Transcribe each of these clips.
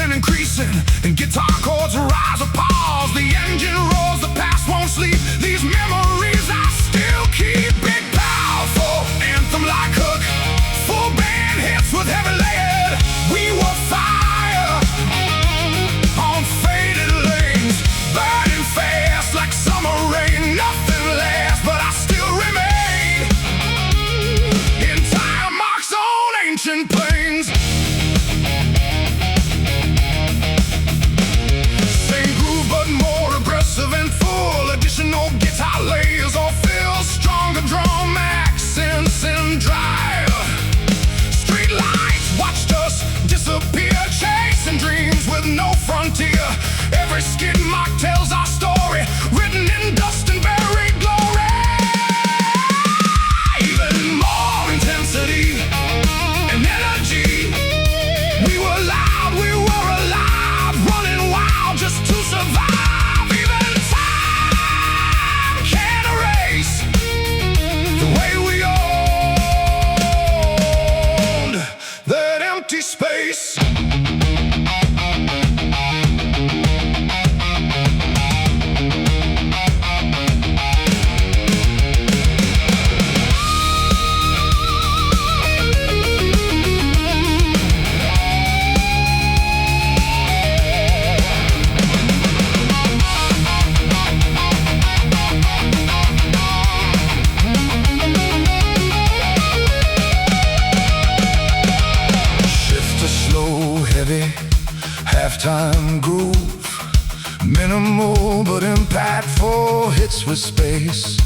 been increasing, and guitar chords rise or pause. The engine roars, the past won't sleep. These memories I still keep. Big, powerful anthem like Hook, full band hits with heavy lead. We were fire on faded lanes, burning fast like summer rain. Nothing lasts, but I still remain in tire marks on ancient plains. Same groove, but more aggressive and full. Additional guitar layers or fills, stronger drum accents and drive. Street lights watched us disappear, chasing dreams with no frontier. Every skid mark tells our story, written in dust and buried glory. Even more intensity and energy. We were loud, we were alive, running wild just to survive. Even time can't erase the way we owned that empty space. Halftime groove, minimal but impactful hits with space.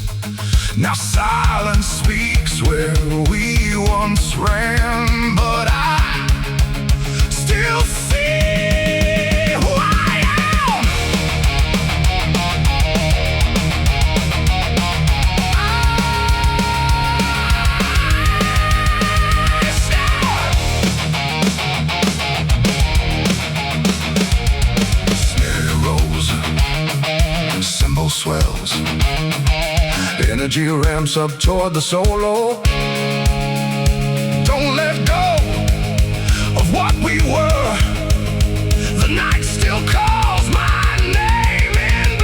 Now silence speaks where we once ran, but I still see who I am. Cymbal swells, energy ramps up toward the solo. Don't let go of what we were. The night still calls my name in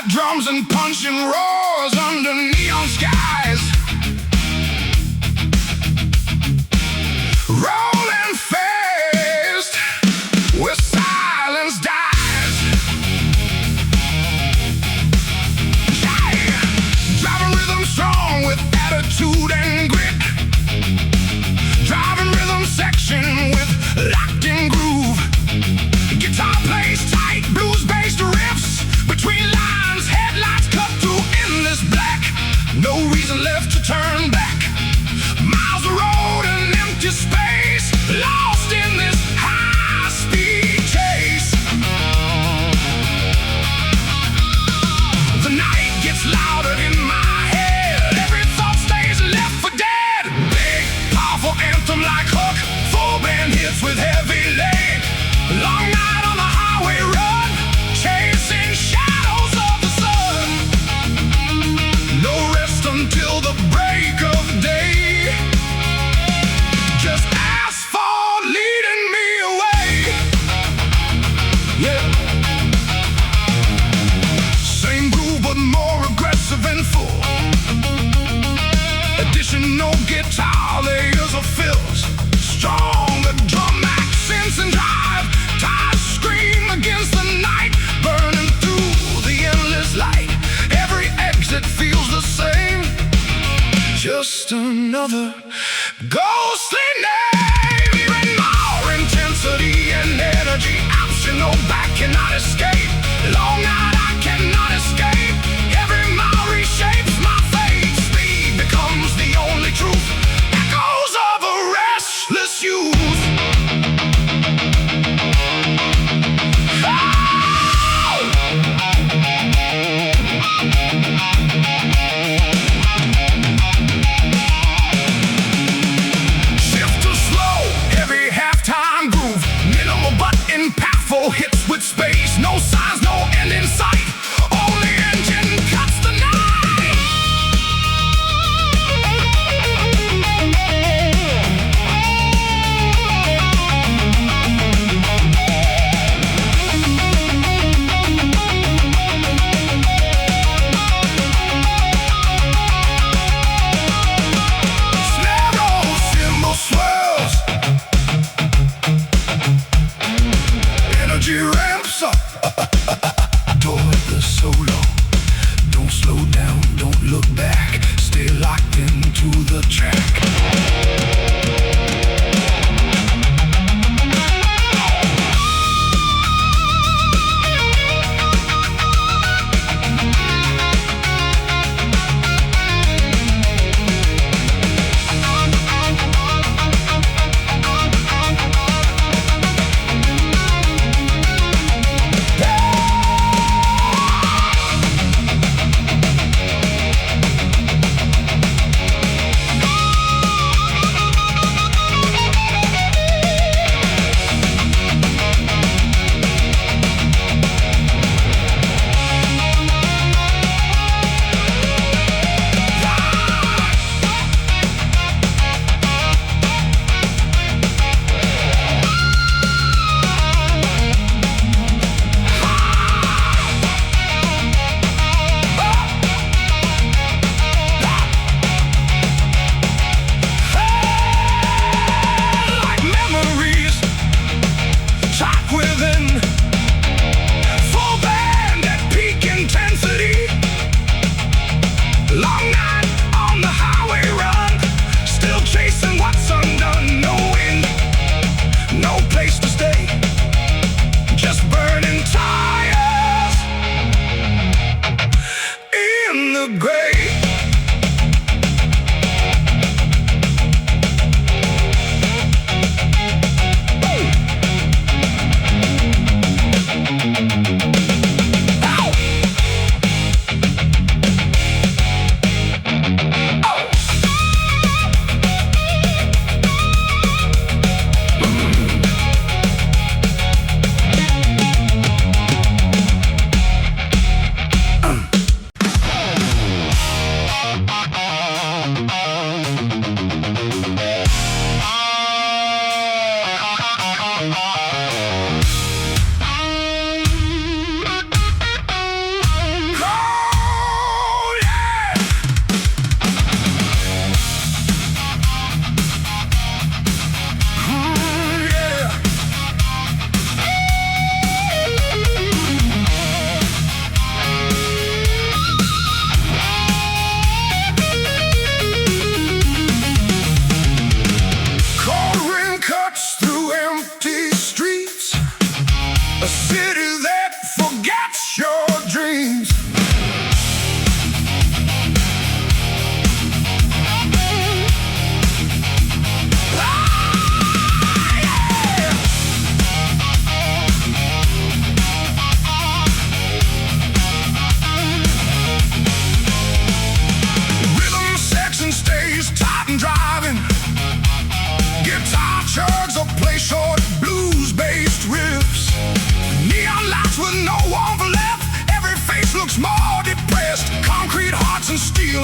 Fat drums and punching roars under neon skies. Rolling fast where silence dies. Yeah. Driving rhythm strong with attitude and grit. Driving rhythm section with locked in groove. Guitar plays tight, blues-based riffs. Between lines, headlights cut through endless black. No reason left to turn back. Miles of road and empty space, lost in this high-speed chase. The night gets louder in my head. Every thought stays left for dead. Big, powerful anthem like hook. Full band hits with heavy lead. Long night on the highway run, chasing shadows of the sun. No rest until the break of day. Just asphalt leading me away. Yeah. Same groove but more aggressive and full. Additional guitar layers of fills. Stronger drum accents and drive. Tires scream against the night, burning through the endless light. Every exit feels the same. Just another ghostly name. Even more intensity and energy. Optional back cannot escape. Long night I cannot escape. Every mile reshapes my fate. Speed becomes the only truth. Echoes of a restless youth. Hits with space, no signs, no end in sight. Only engine cuts the night. Snare roll, cymbal swirls. Energy ramps up toward the solo. Don't slow down, don't look back. Stay locked into the track.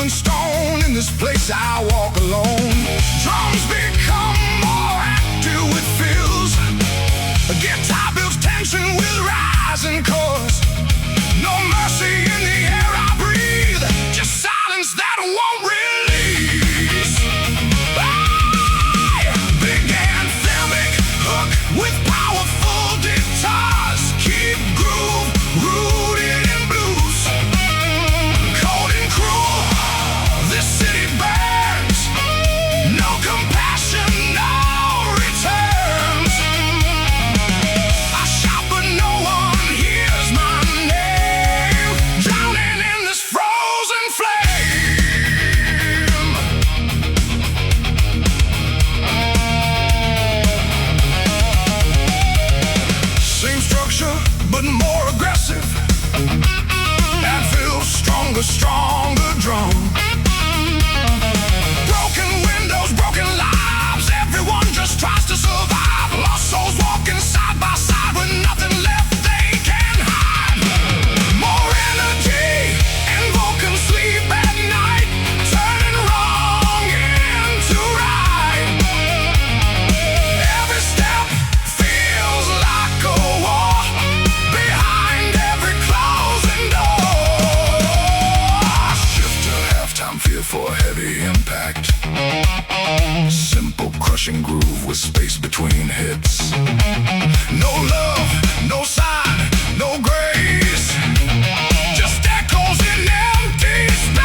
and stone. In this place I walk alone. Drums become more active with fills. A guitar builds tension with rising chords. No mercy in the air I breathe, just silence that won't release. Big anthemic hook with powerful guitars. Keep groove rooted in blues. Cold and cruel, this city burns. No compassion, no returns. I shout but no one hears my name. Drowning in this frozen flame. Same structure, but more aggressive. That feels stronger, stronger drum. Broken windows, broken lives. Everyone just tries to survive. Lost souls walking side by side with nothing left they can hide. More energy and Vulcan sleep at night, turning wrong into right. Every step feels like a war. Behind every closing door. Shift to halftime, fear for heavy impact. Simple crushing groove with space between hits. No love, no sign, no grace. Just echoes in empty space.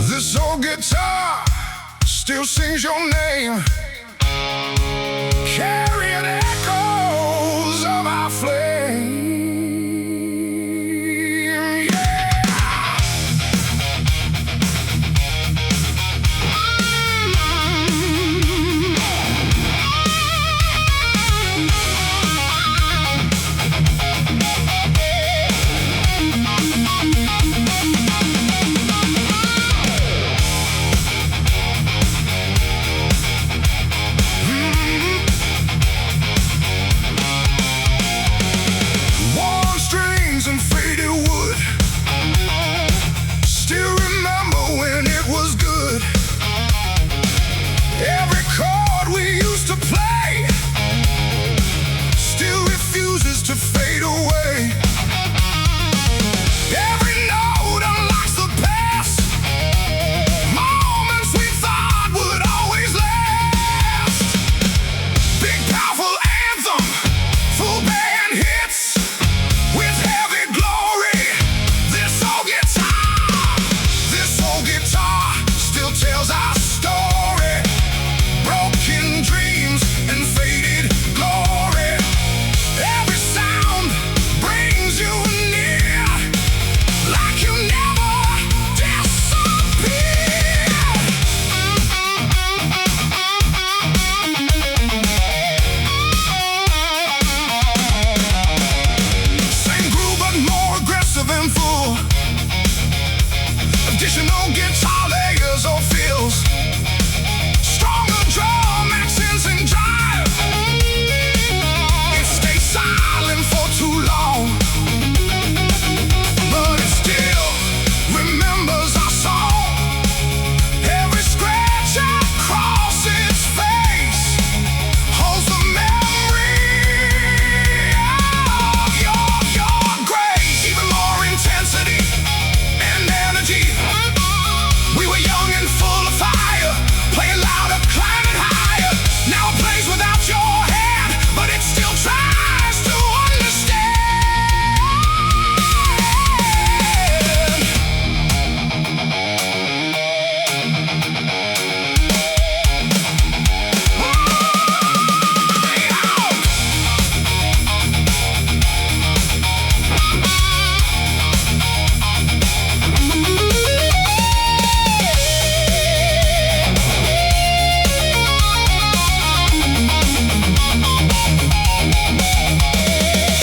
This old guitar still sings your name, carrying echoes of our flame. Original guitar layers or fills, stronger drum accents and jive. It stays silent for too long, but it still remembers our song. Every scratch across its face holds the memory of your grace. Even more intensity and energy. We were young and full of fire, playing louder, climbing higher. Now it plays without your hand, but it still tries to understand.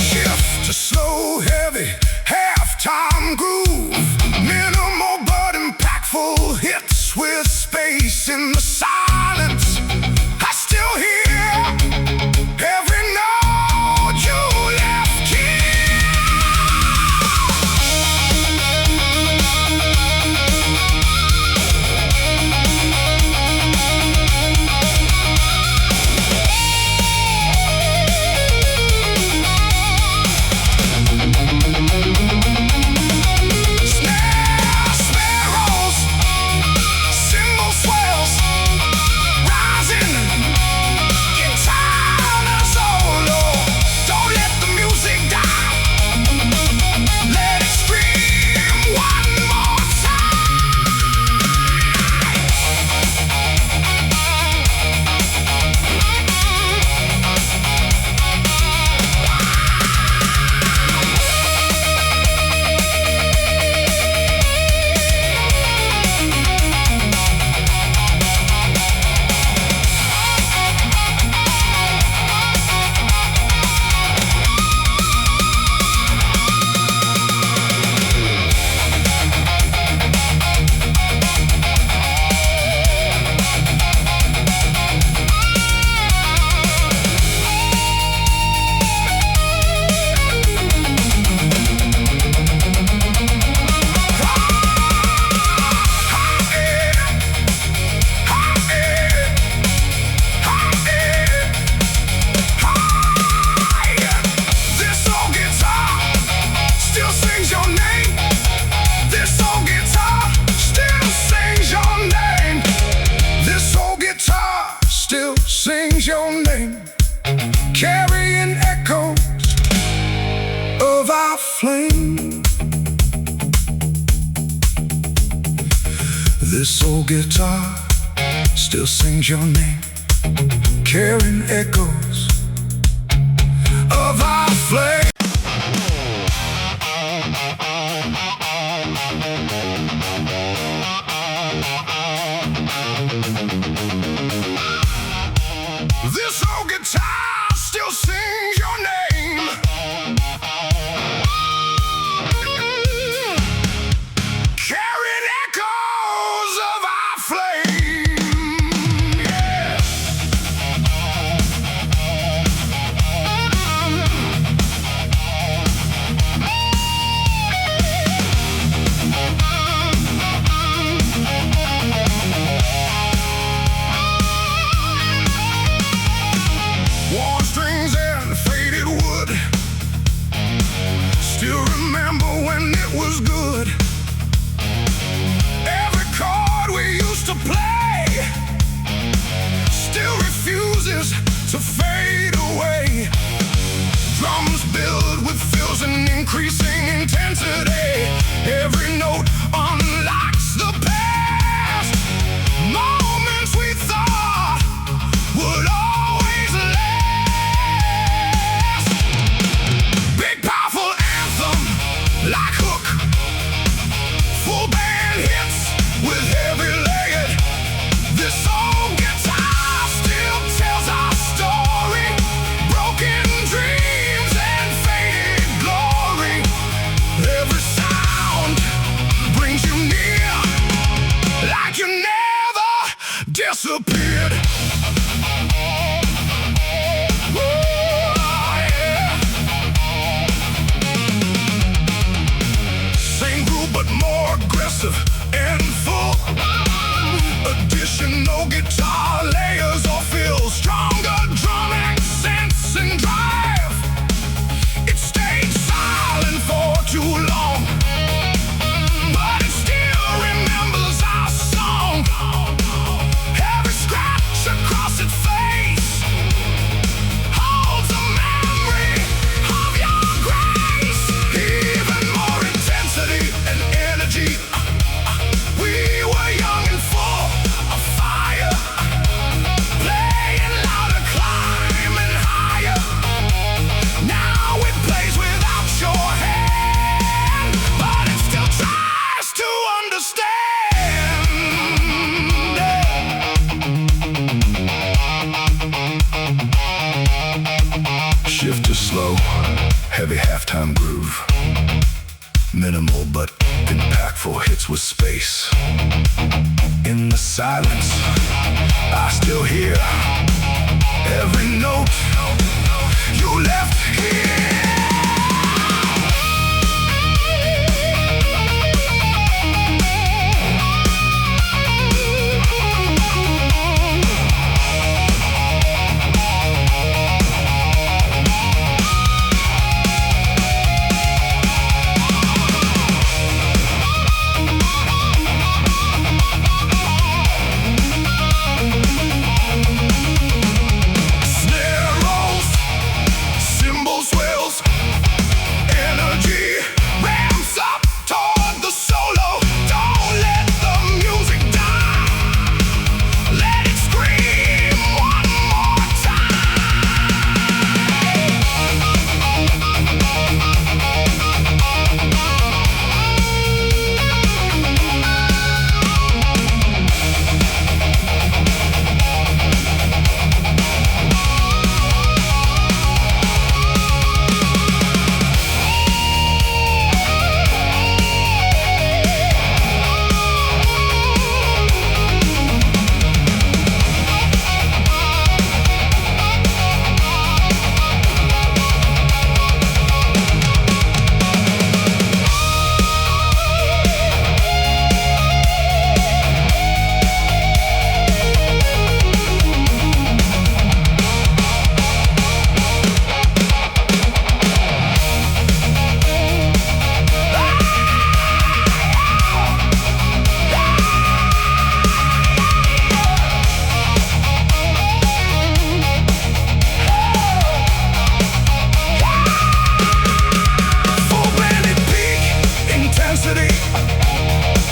Shift to slow, heavy, halftime groove. Minimal but impactful hits with space in the silence. I still hear every note you left here. Snare, sparrows, cymbal swells, rising, guitar solo. Don't let the music die. Let it scream one more time. This old guitar still sings your name. This old guitar still sings your name. This old guitar still sings your name, carrying echoes of our flame. This old guitar still sings your name, carrying echoes of our flame. This old guitar still sings your name, carrying echoes of our flame. Yeah. disappeared. Same group but more aggressive and full. Additional guitar layers or fill. Stronger drum accents and drive. It stayed silent for too long, but it still remembers our song. Every scratch across its face holds a memory of your grace. Even more intensity and energy. We were young and full of fire, playing louder, climbing higher. Now it plays without your hand, but it still tries to understand. Shift to slow, heavy halftime groove. Minimal but impactful hits with space. In the silence, I still hear every note you left here.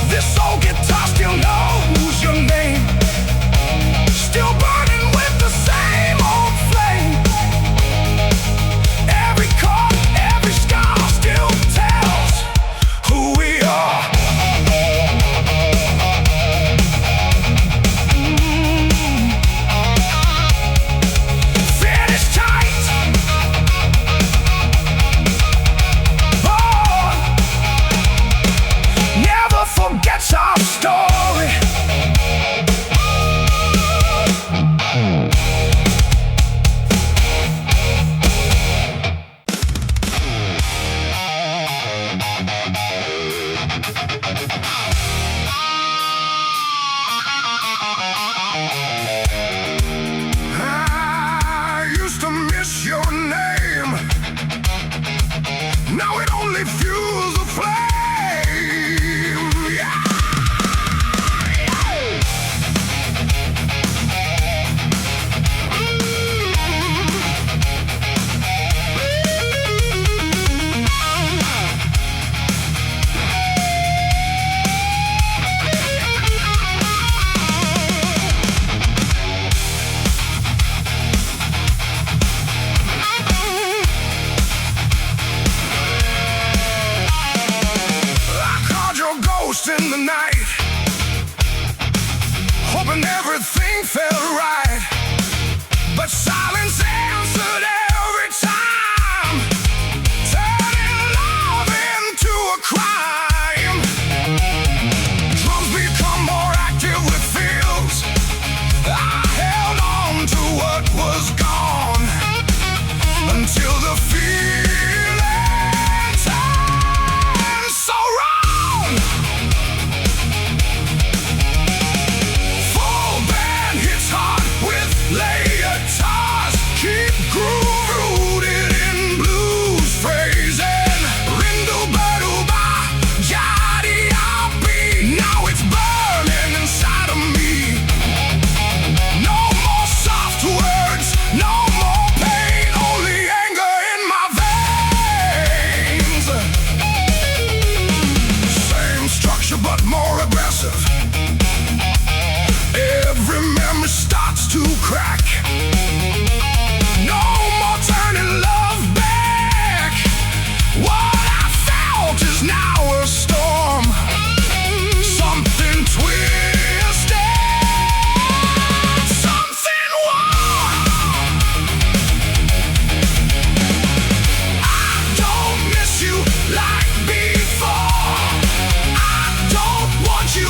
This old guitar still knows your name, still burning with the same old flame. Every chord, every scar still tells who we are. Finish tight. Never forgets our story. I used to miss your name. Now it only fuels the flame. Yeah. In the night, hoping everything felt right, but silence answered every time, turning love into a crime. Drums become more active with feels, expressive. Every memory starts to crack. No more turning love back. What I felt is now a storm. Something twisted, something warm. I don't miss you like before. I don't want you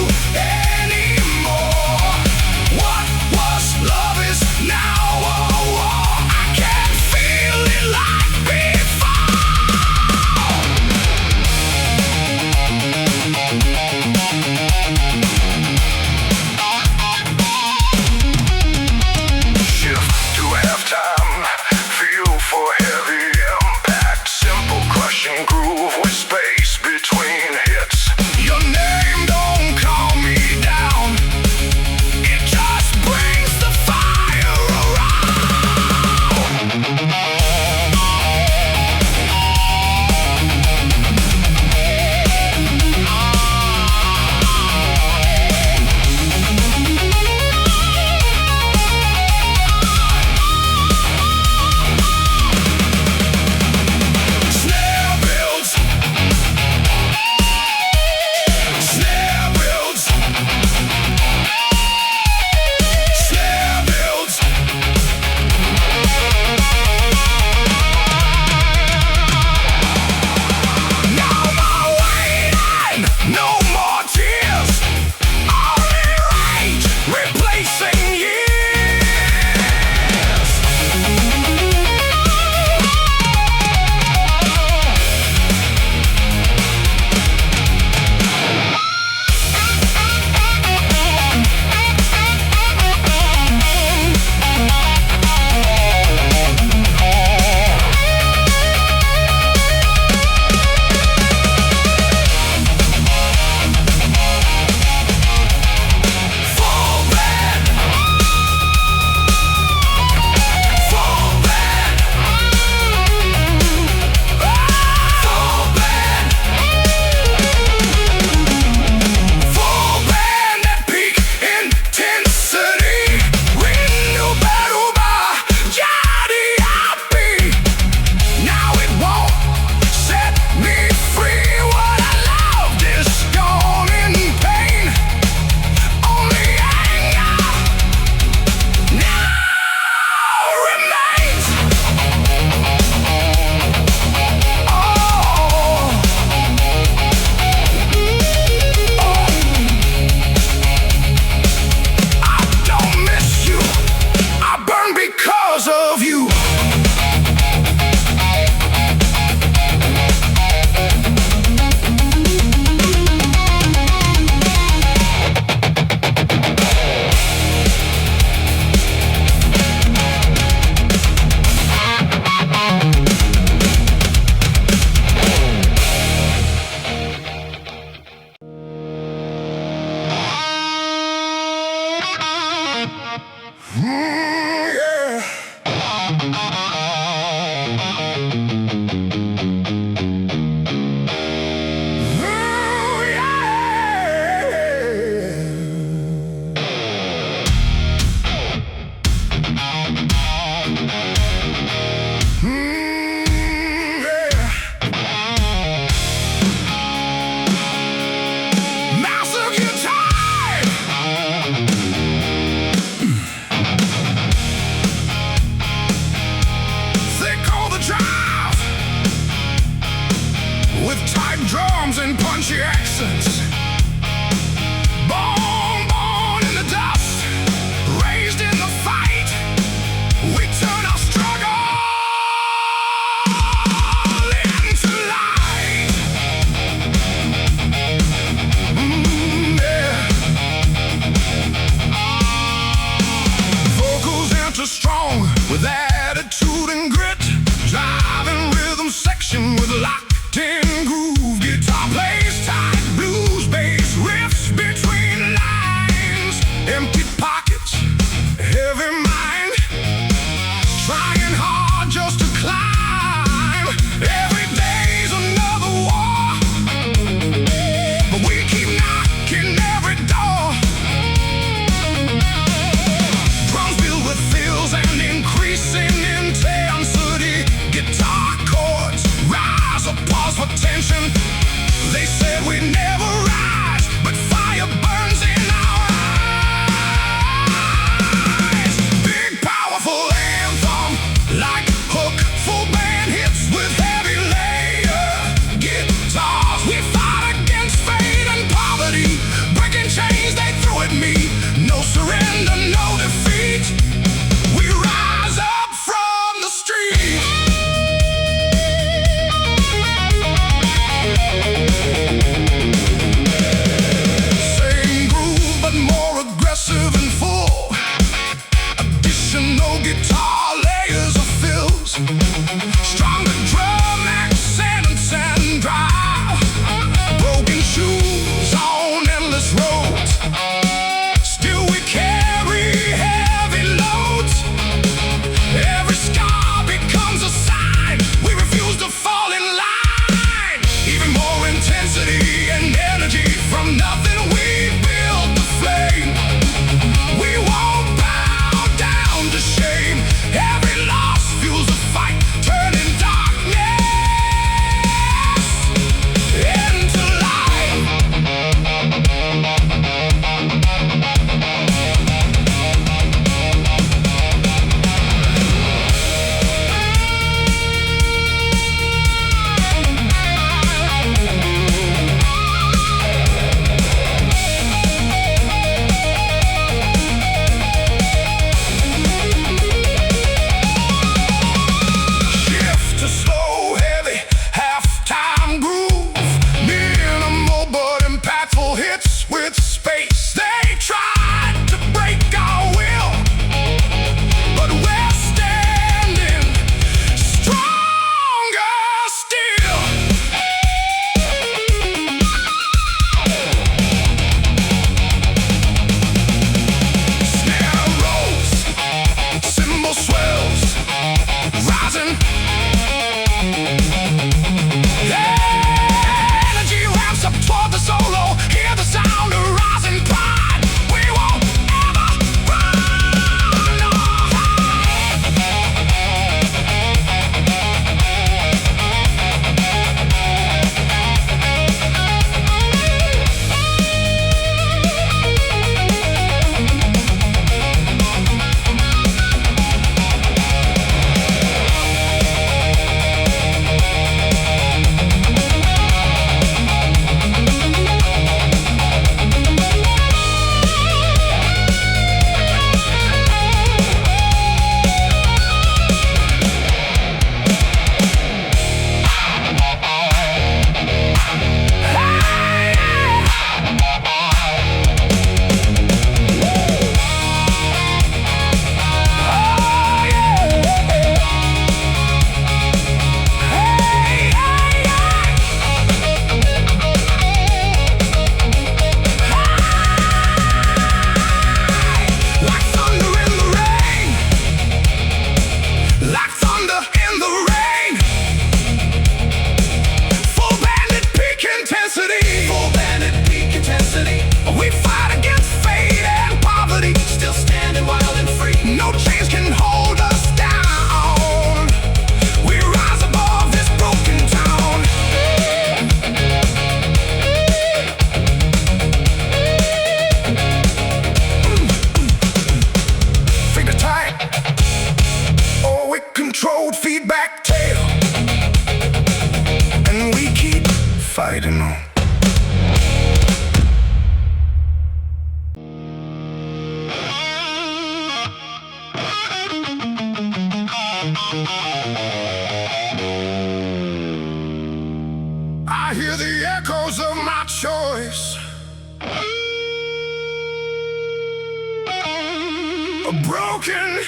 broken,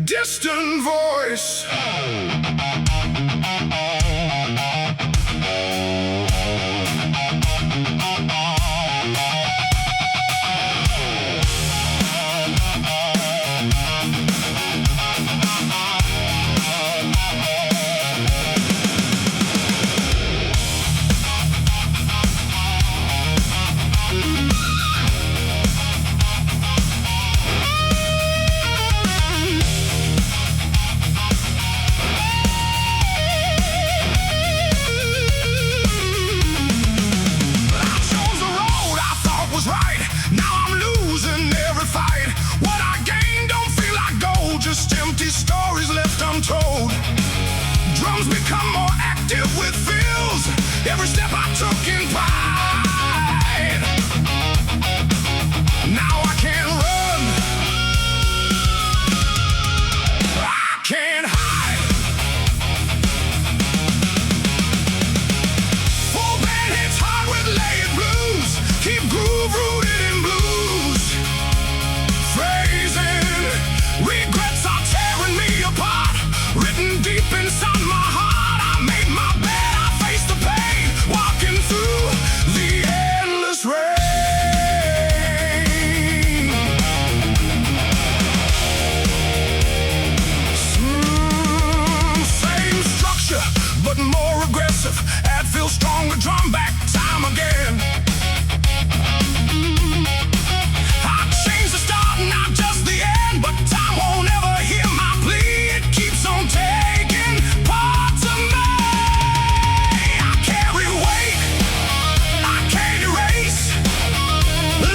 distant voice. Stories left untold. Drums become more active with fills. Every step I took in pride. Now I can't run, I can't hide. Full band hits hard with layered blues. Keep groove rooted in blues. Phrasing regrets are tearing me apart. Written deep inside my heart. I made my bed, I faced the pain. Walking through the endless rain. Same structure, but more aggressive. Add feel stronger, drum back time again. I changed the start, not just the end, but time won't ever hear my plea. It keeps on taking parts of me. I carry weight I can't erase,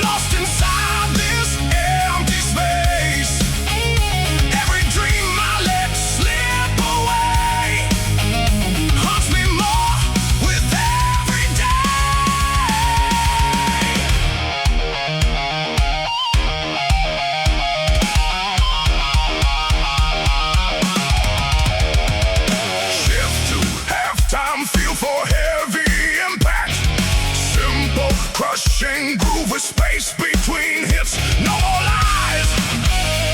lost inside this empty space. Every dream I let slip away haunts me more with every Shift to halftime, feel for heavy impact. Simple, crushing groove with space between hits. No more lies,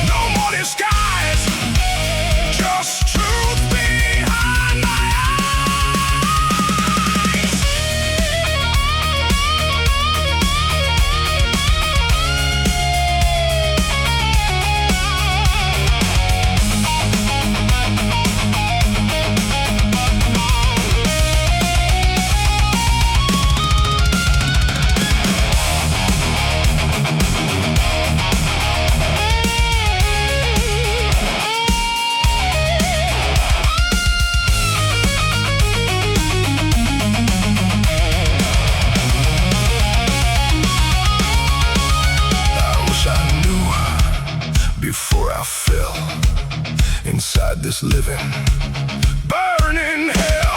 no more disguise. Just truth behind my eyes. I wish I knew before I fell inside this living, burning hell.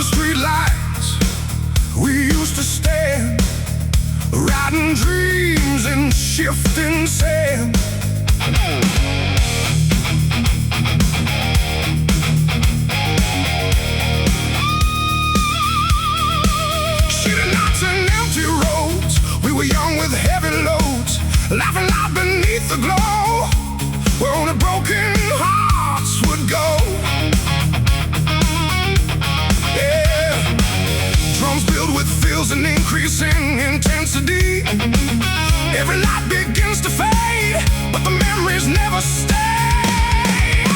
the street lights we used to stand, riding dreams in shifting sand. City nights and empty roads, we were young with heavy loads, laughing loud beneath the glow, where only broken hearts would go. Yeah, drums filled with fills and increasing intensity. Every light begins to fade, but the memories never stay.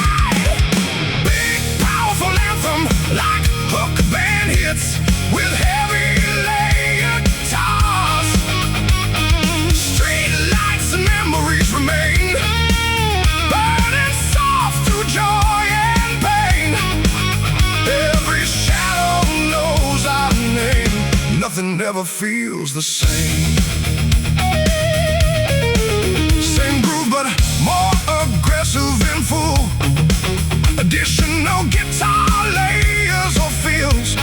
Big, powerful anthem, like hook band hits, with heavy layered guitars. Street lights and memories remain, burning soft through joy and pain. Every shadow knows our name, nothing ever feels the same. Same groove but more aggressive and full, additional guitar layers or feels,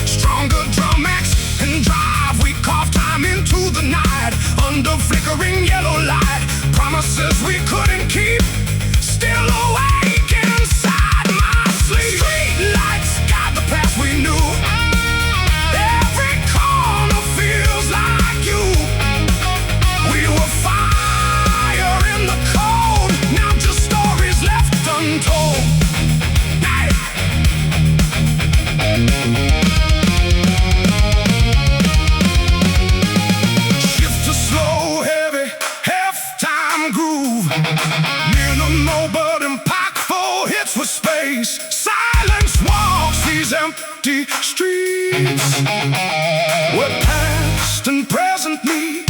stronger drum mix and drive. We carve time into the night, under flickering yellow light. Promises we couldn't keep, still awake inside my sleep. Street lights guide the path we knew, every corner feels like you. We were fire in the cold, now just stories left untold. Hey! Shift to slow, heavy, half-time groove, minimal but impactful hits with space. Silence walks these empty streets, where past and present meet.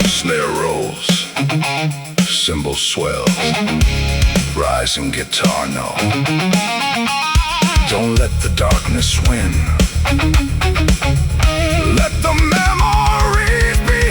Snare rolls, cymbals swell, rising guitar note. Don't let the darkness win, let the memories begin.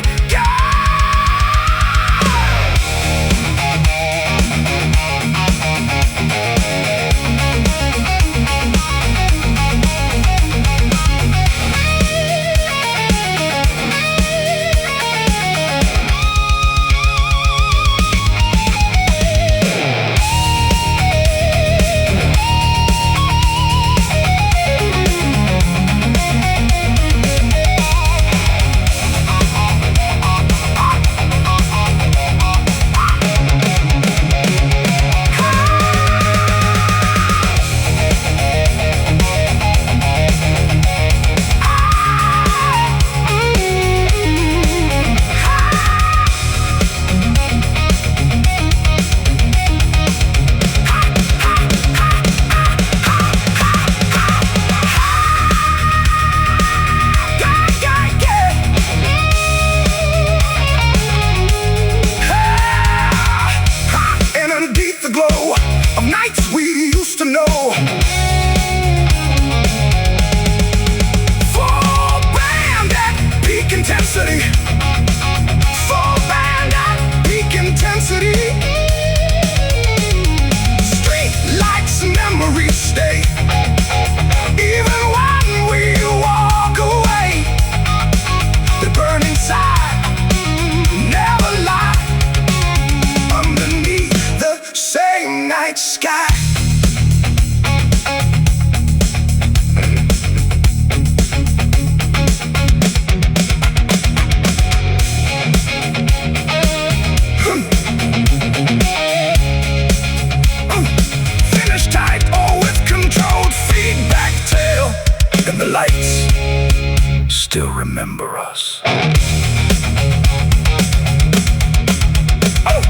Full band at peak intensity. Street lights and memories stay, even when we walk away. They burn inside, never lie, underneath the same night sky. Still remember us. Oh!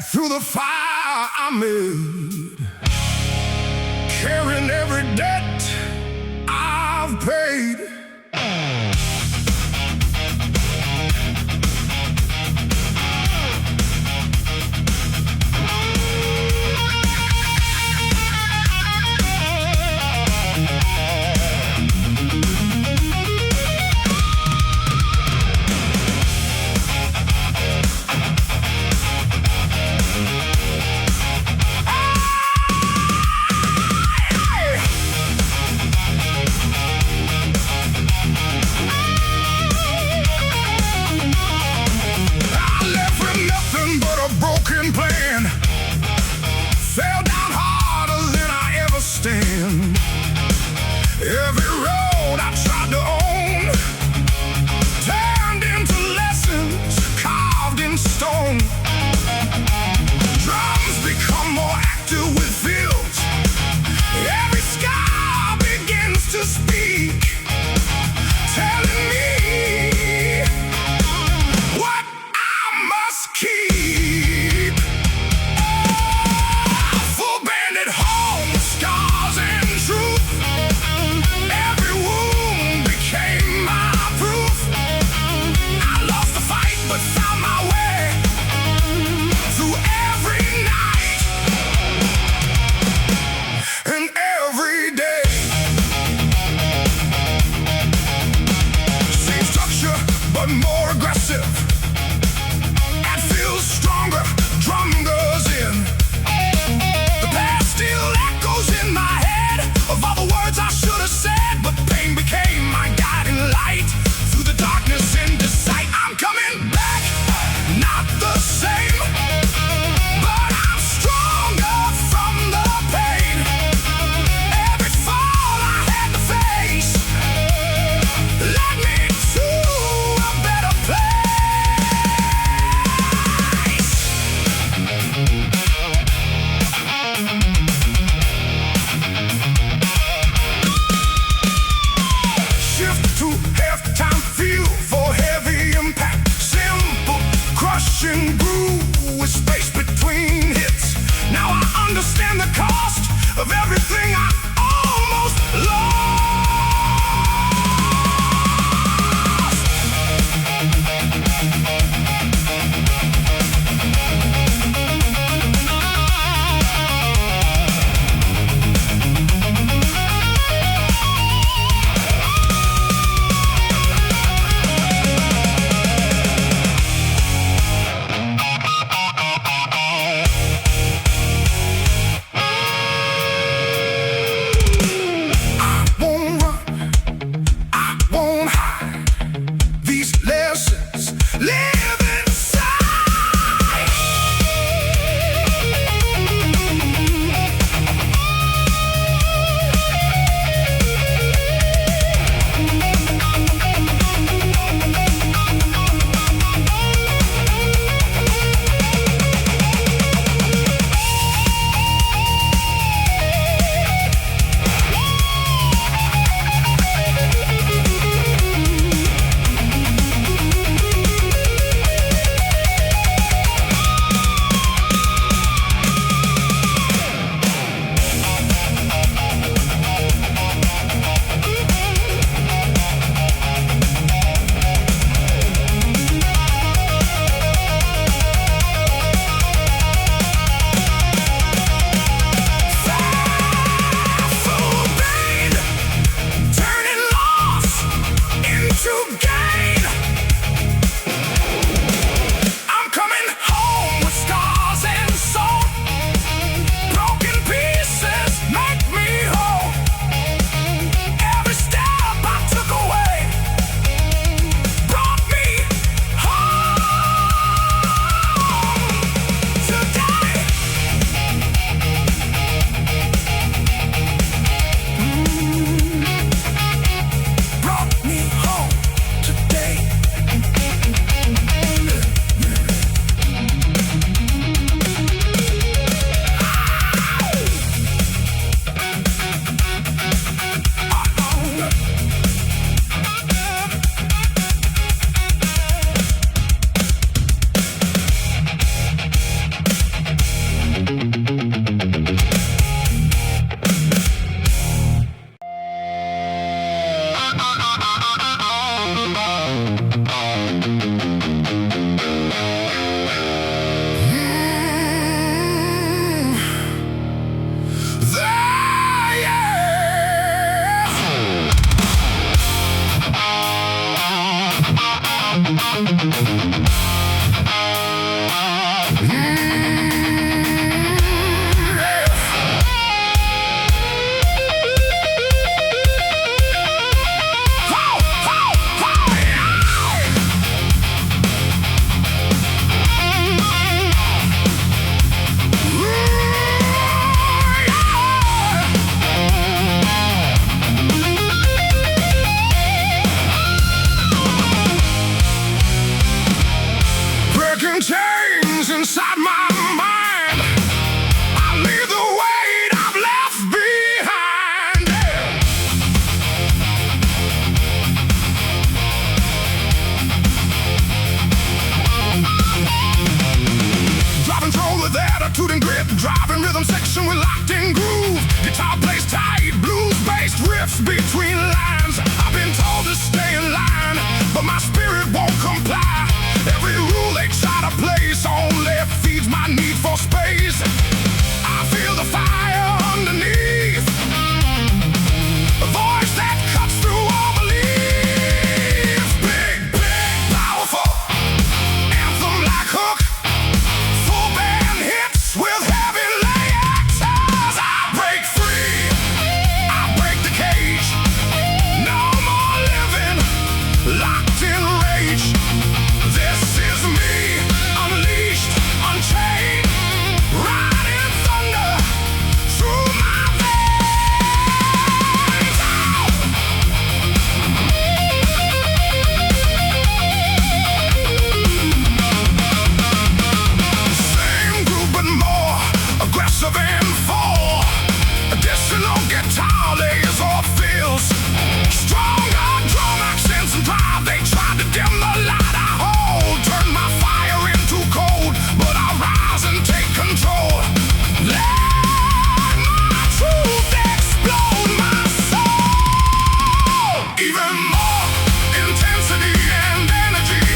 through the fire I made, carrying every debt I've paid. Plan fell down harder than I ever stand. Every road I tried to own turned into lessons carved in stone. Drums become more active with fields. Every scar begins to speak, telling me what I must keep. Full banded home, scars and truth. Every attitude and grit, driving rhythm section with locked in groove. Guitar plays tight, blues-based riffs between lines. I've been told to stay in line, but my spirit won't comply. Every rule they try to place only feeds my need for space. I feel the fire underneath, a voice that cuts through all belief. Big, big, powerful, anthem like hook, full band hits with heavy layers. I break free, I break the cage. No more living locked in rage. This is me, unleashed, unchained, riding thunder through my veins. Same group but more aggressive and full. Additional guitar layers or fills. Stronger drum accents and drive. They tried to dim the light I hold. Turn my fire into cold, but I rise and take control. Let my truth explode my soul. Even more intensity and energy.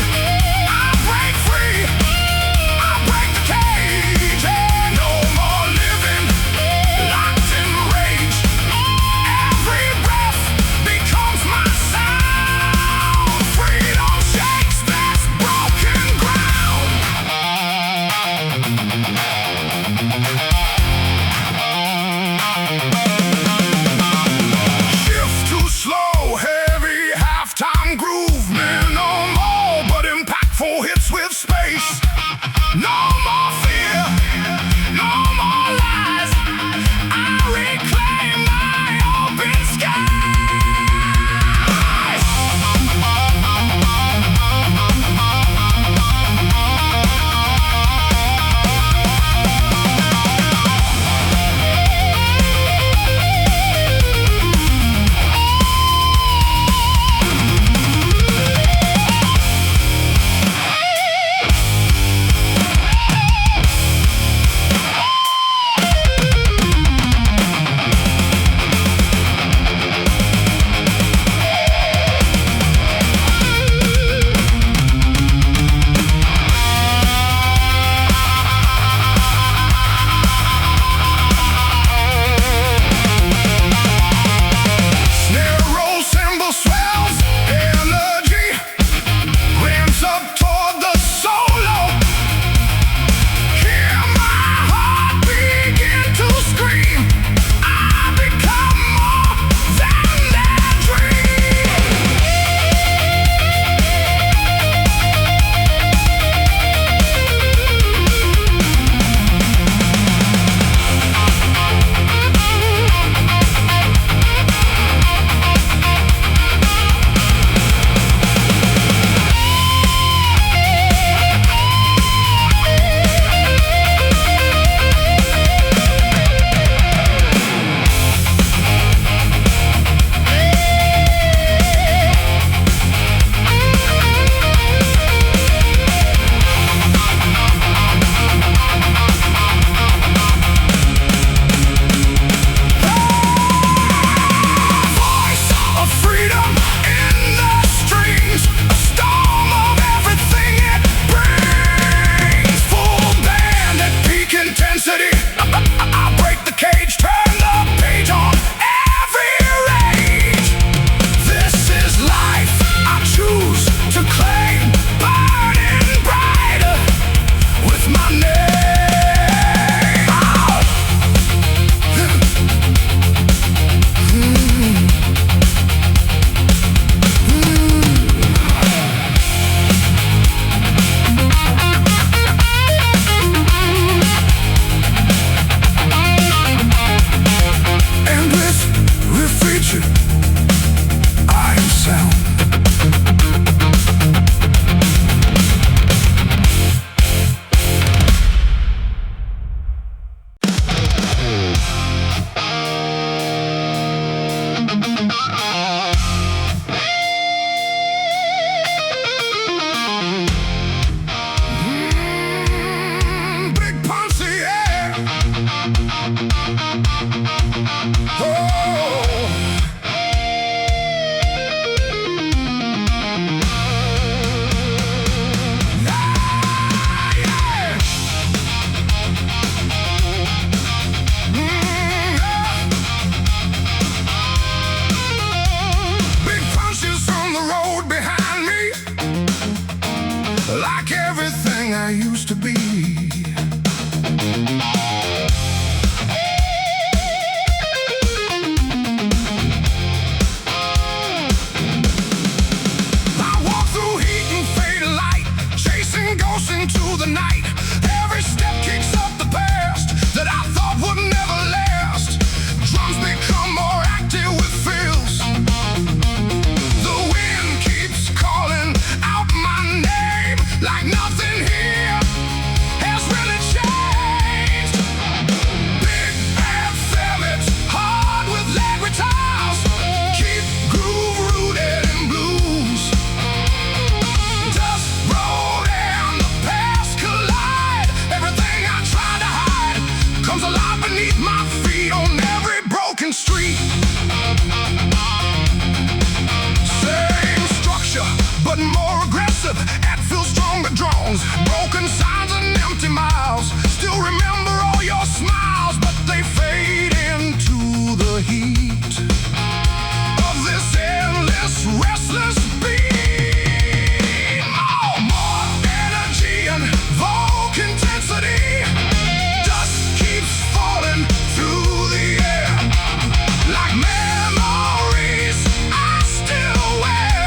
I break free, I break the cage. And no more living locked in rage. Every breath becomes my sound. Freedom shakes this broken ground. Shift too slow, heavy halftime groove. Minimal but impactful hits with space. No more fear, no more lies. I reclaim my open skies. Big punches from the road behind me, like everything I used to be. I walk through heat and faded light, chasing ghosts into the night. Every step kicks up the past that I thought would never last. Drums become more active with fills. The wind keeps calling out my name, like nothing here has really changed. Big bad ferments, hard with lead guitars, keep groove rooted in blues. Dust rolled and the past collide. Everything I tried to hide comes alive beneath my feet on every broken street. Same structure, but more aggressive. Hatfield stronger drones, broken signs and empty miles. Still remember all your smiles, but they fade into the heat of this endless, restless beat. Oh, more energy and Volk intensity. Dust keeps falling through the air, like memories I still wear.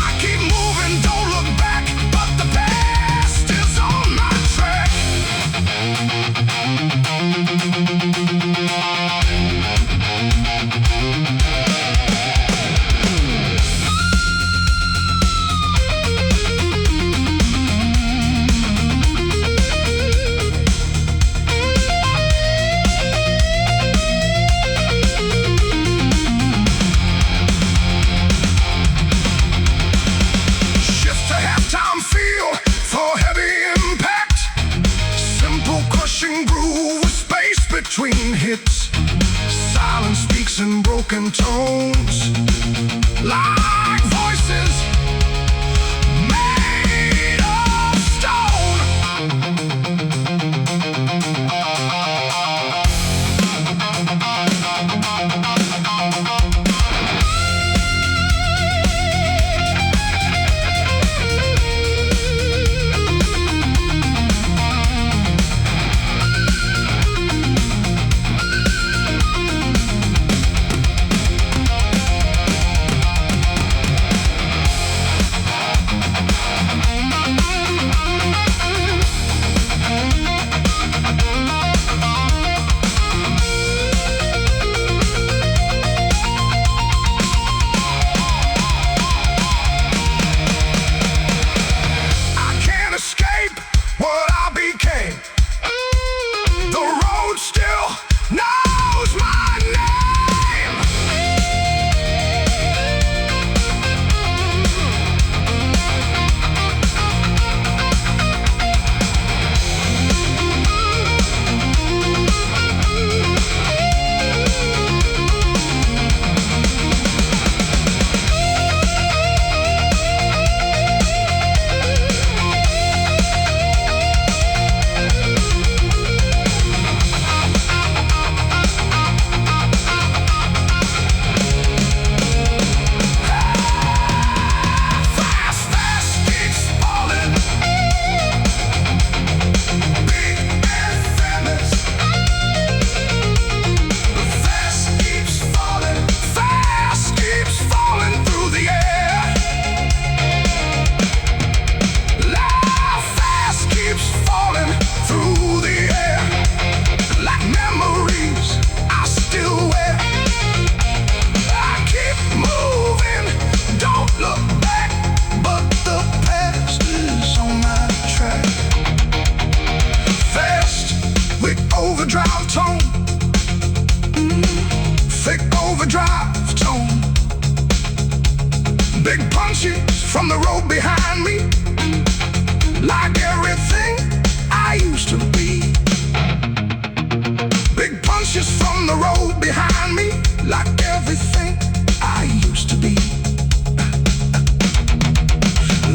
I keep moving, don't look back, but the past is on my track. Shift to halftime feel for heavy impact. Simple crushing groove with space between hits. Silence speaks in broken tones, like voices made of stone. I can't escape what I became. The road still knows my name. Fast, fast keeps falling. Big bad ferments. Fast keeps falling. Fast keeps falling through the air. Life fast keeps falling through the air, like memories I still wear. I keep moving, don't look back, but the past is on my track. Fast with overdrive tone, thick overdrive tone. Big punches from the road behind me, like everything I used to be. Big like everything I used to be.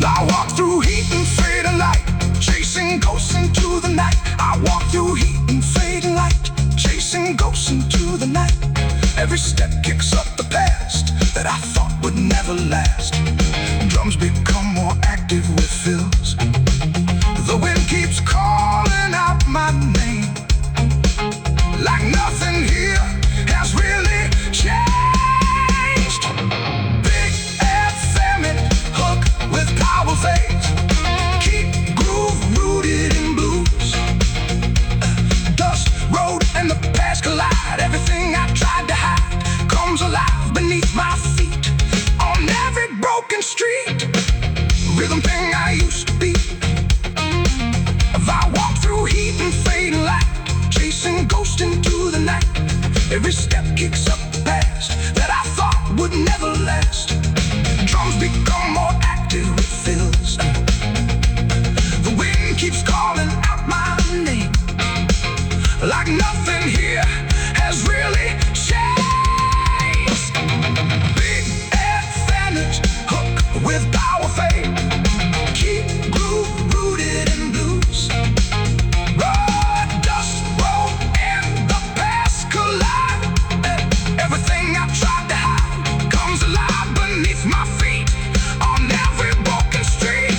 I walk through heat and fading light, chasing ghosts into the night. I walk through heat and fading light, chasing ghosts into the night. Every step kicks up the past that I thought would never last. Drums become more active with fills. The wind keeps calling out my name, like nothing here has really changed. Big effeminate hook with power fades, keep groove rooted in blues. Dust, road, and the past collide. Everything I tried to hide comes alive beneath my feet. On every broken street, rhythm thing I used to be. I walk through heat and fading light, chasing ghosts into the night. Every step kicks up the past that I thought would never last. Drums become more active with fills. The wind keeps calling out my name, like nothing here has really changed. Big advantage hook with power fade, keep groove rooted in blues. Road, dust, road, and the past collide. Everything I tried to hide comes alive beneath my feet. On every broken street,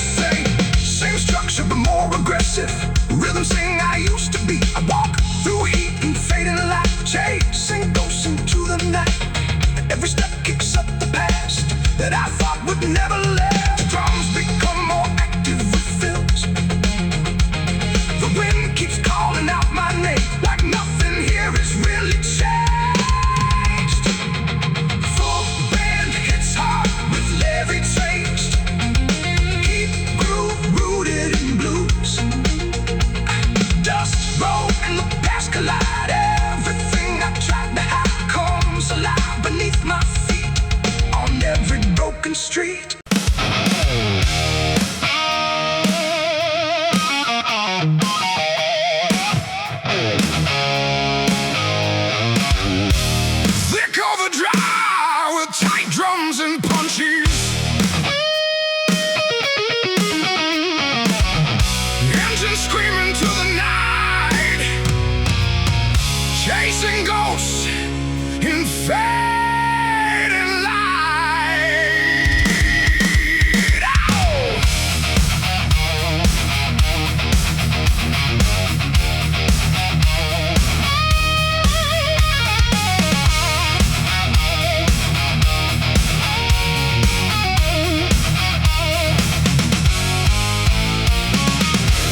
same structure but more aggressive. Rhythm sing I used to be. I walk through heat and fading light, chasing ghosts into the night. Every step kicks up the past that I thought would never last. Drums become more active with fills. The wind keeps calling out my name, like nothing here is really changed. Full band hits hard with every taste, keep groove rooted in blues. Dust, road, and the past collide. Everything I tried to hide comes alive beneath my feet. On every broken street. Thick overdrive with tight drums and punches. Engine screaming to the night, chasing ghosts in fading light. Ow!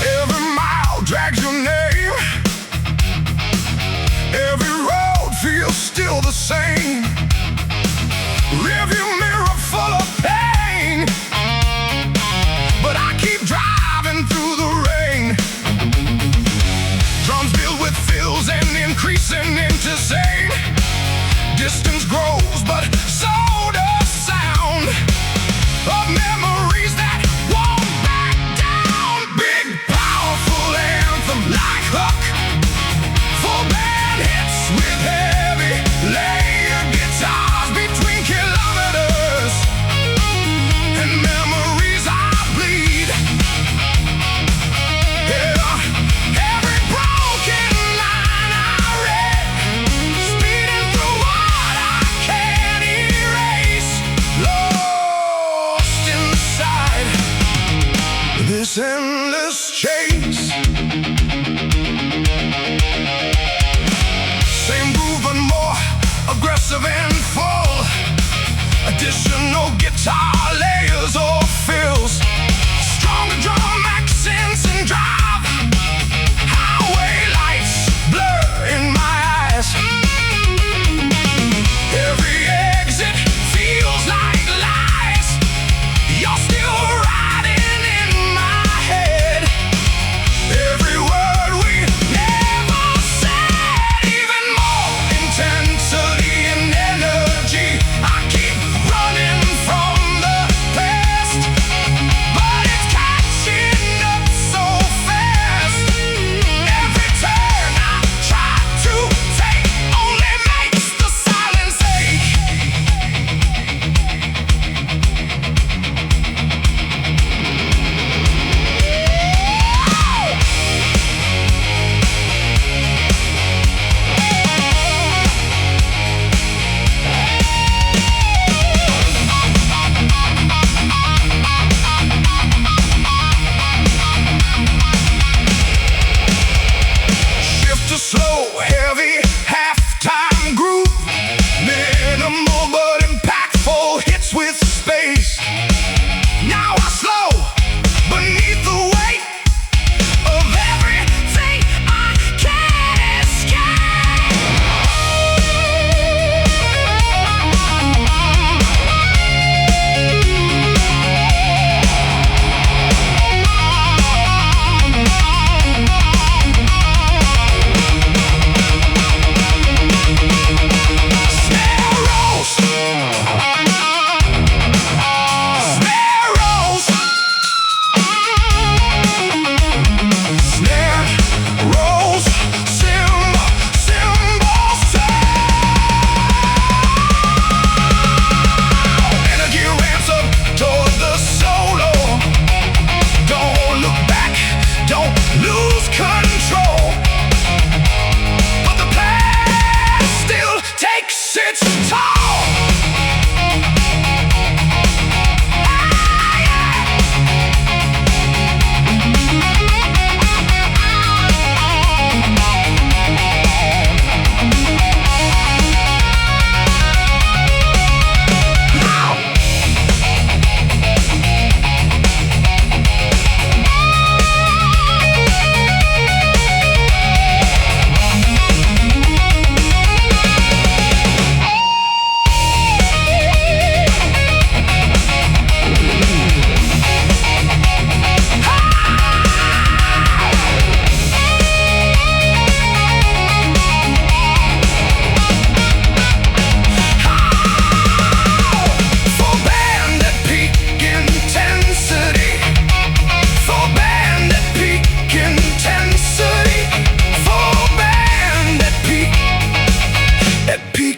Every mile drags your name, every road feels still the same. Rearview mirror full of pain, but I keep driving through the rain. Drums filled with fills and increasing into zane. Distance grows, but so does sound of memories that won't back down. Big powerful anthem like Hook, full band hits with heavy layered guitars between kilometers and memories I bleed. Yeah, every broken line I read, speeding through what I can't erase, lost in sits tall.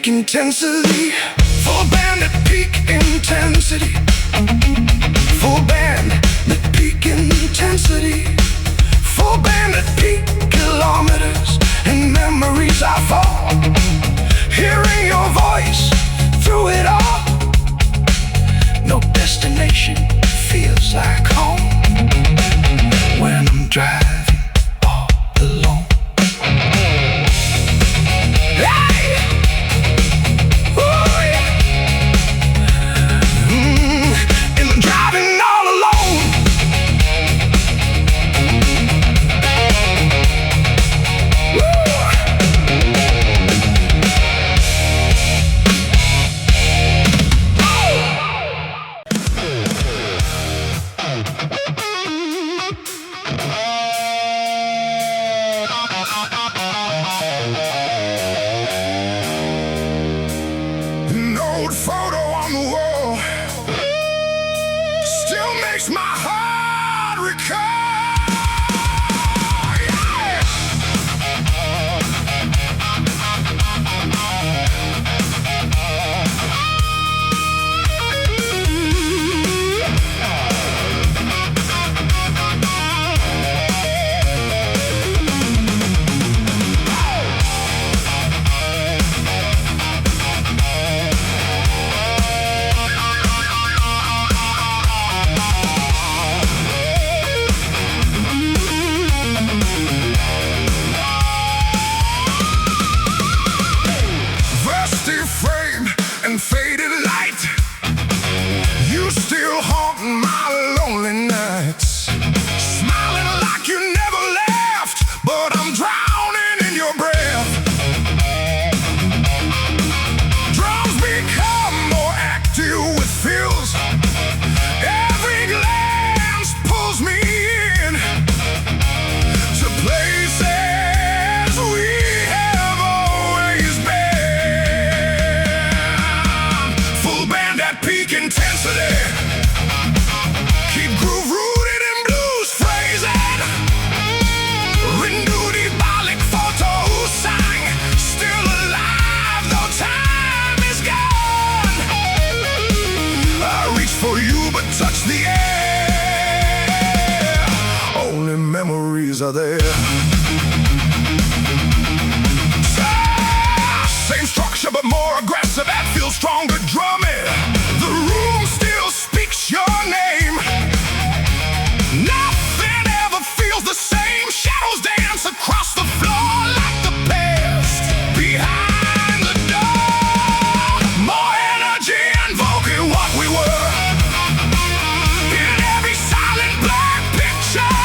Intensity, full band at peak intensity. Full band at peak intensity. Full band at peak kilometers. In memories I fall, hearing your voice through it all. No destination feels like home when I'm driving all alone. Photo on the wall still makes my heart recall. Faded light, you still haunt my lonely nights. Smiling like you never left, but I'm drowning in your breath. Drums become more active with feels. Every glance pulls me in to places we have always been. Full band at peak intensity. Keep groove rooted in blues phrasing. Renew the balik photo who sang. Still alive though time is gone. I reach for you but touch the air. Only memories are there. Same structure but more aggressive. That feels stronger drumming. The room still speaks your name. Nothing ever feels the same. Shadows dance across the floor like the past. Behind the door, more energy invoking what we were. In every silent black picture,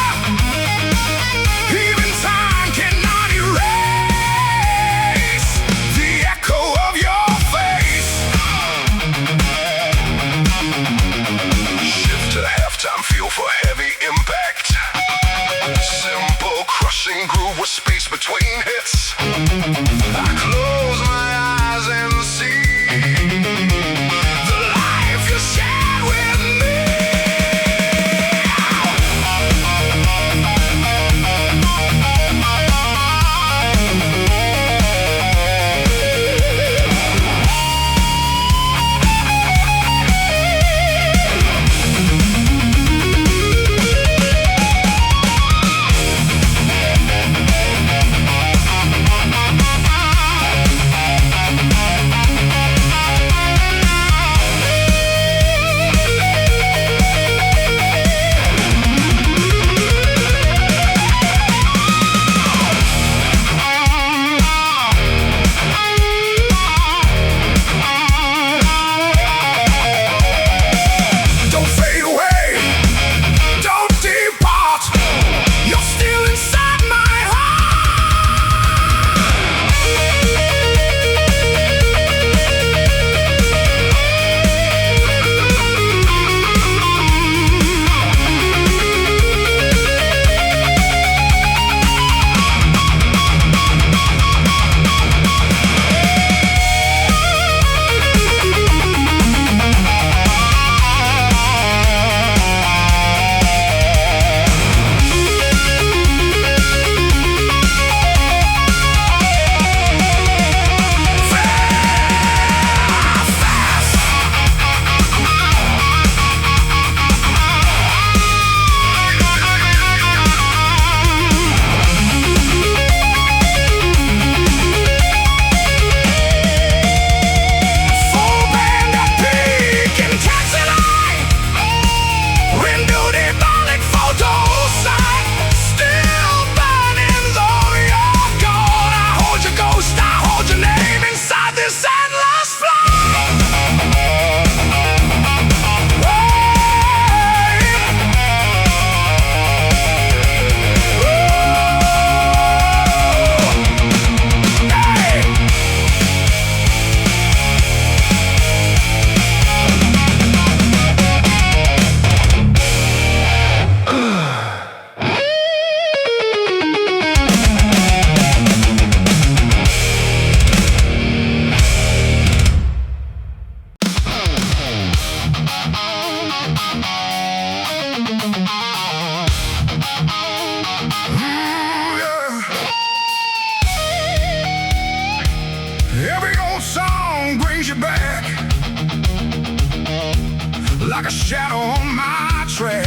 old song brings you back like a shadow on my track.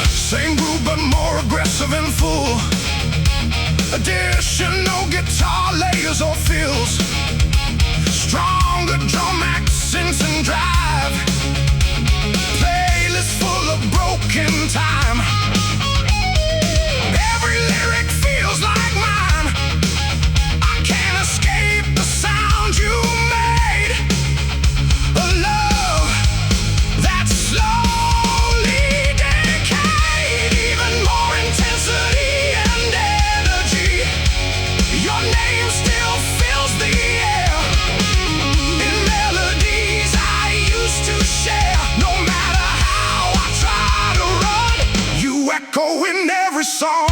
Same groove but more aggressive and full. Additional guitar layers or fills. Stronger drum accents and drive. Playlist full of broken time. Every lyric feels like mine. I can't escape the sound you made. A love that slowly decayed. Even more intensity and energy. Your name still fills the air. In melodies I used to share. No matter how I try to run, you echo in every song.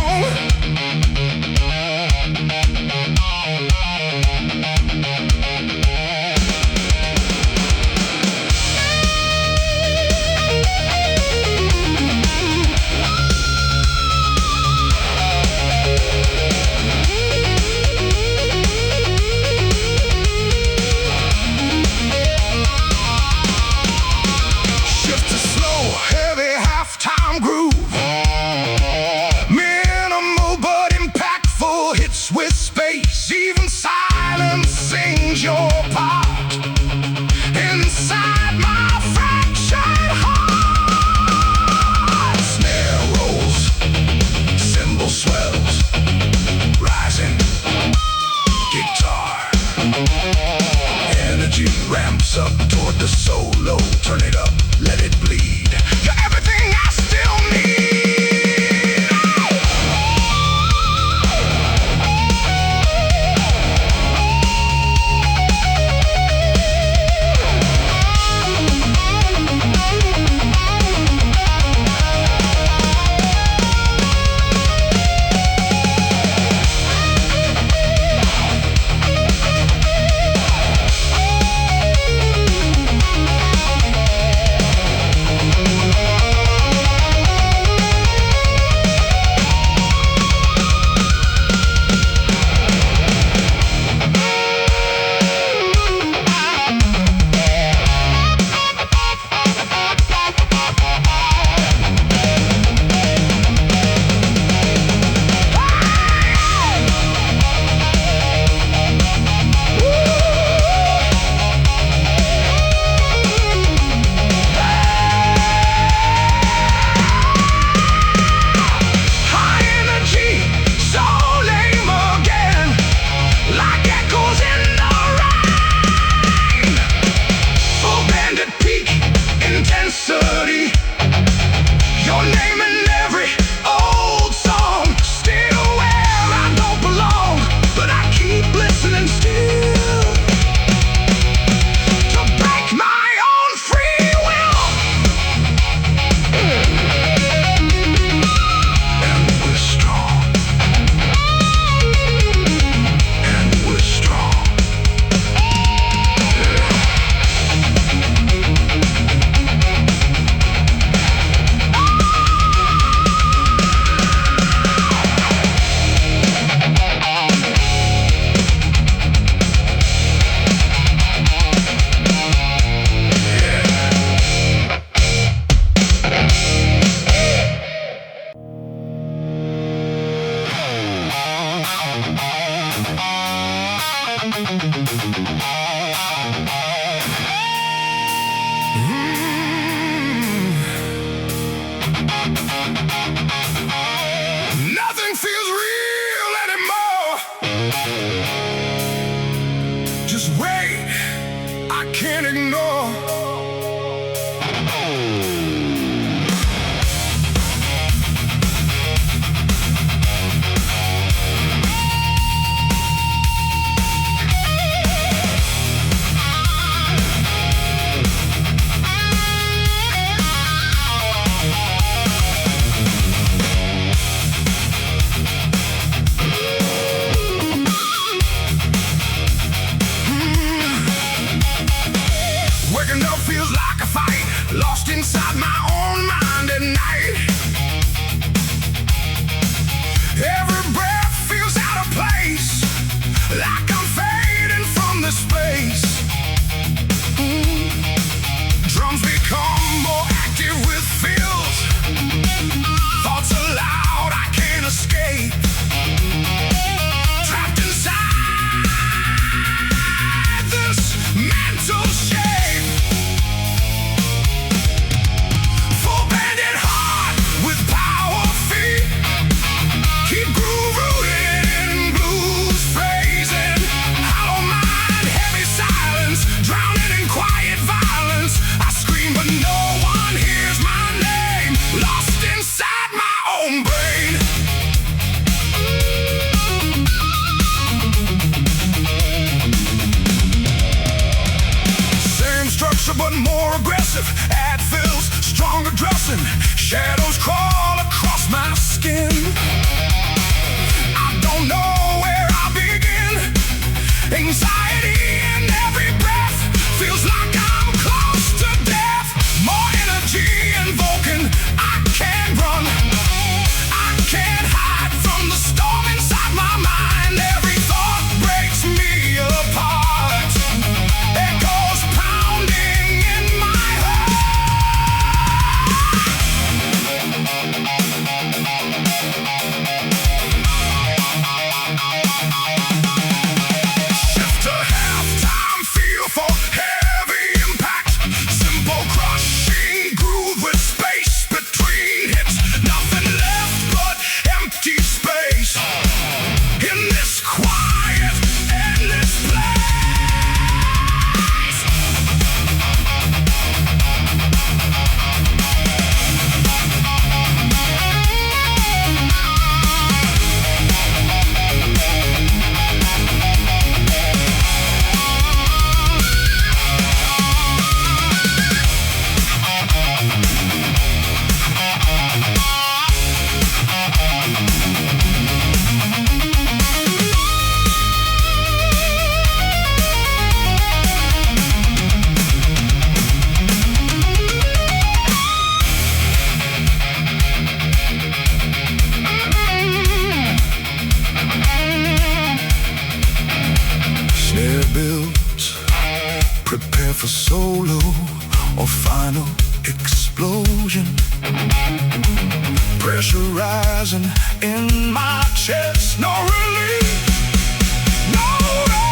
Even silence sings your part inside my fractured heart. Snare rolls, cymbal swells, rising guitar. Energy ramps up toward the solo. Turn it up, let it bleed. You're everything I still need. Your name in every old song. Still where I don't belong, but I keep listening still to break my own free will. And we're strong. And we're strong. expressive, add fills, stronger dressing, shadows crawl across my skin. I don't know where I'll begin. Anxiety in every breath feels like I'm close to death. More energy invoking, I can't run, I can't hide from the storm inside my mind. Every thought breaks me apart, echoes pounding in my heart. Shift to halftime, feel for heavy impact. Simple crushing groove with space between hits. Nothing left but empty space in this quiet, endless place. Snare builds, prepare for solo or final explosion. Pressure rising in my chest, no relief, no rest.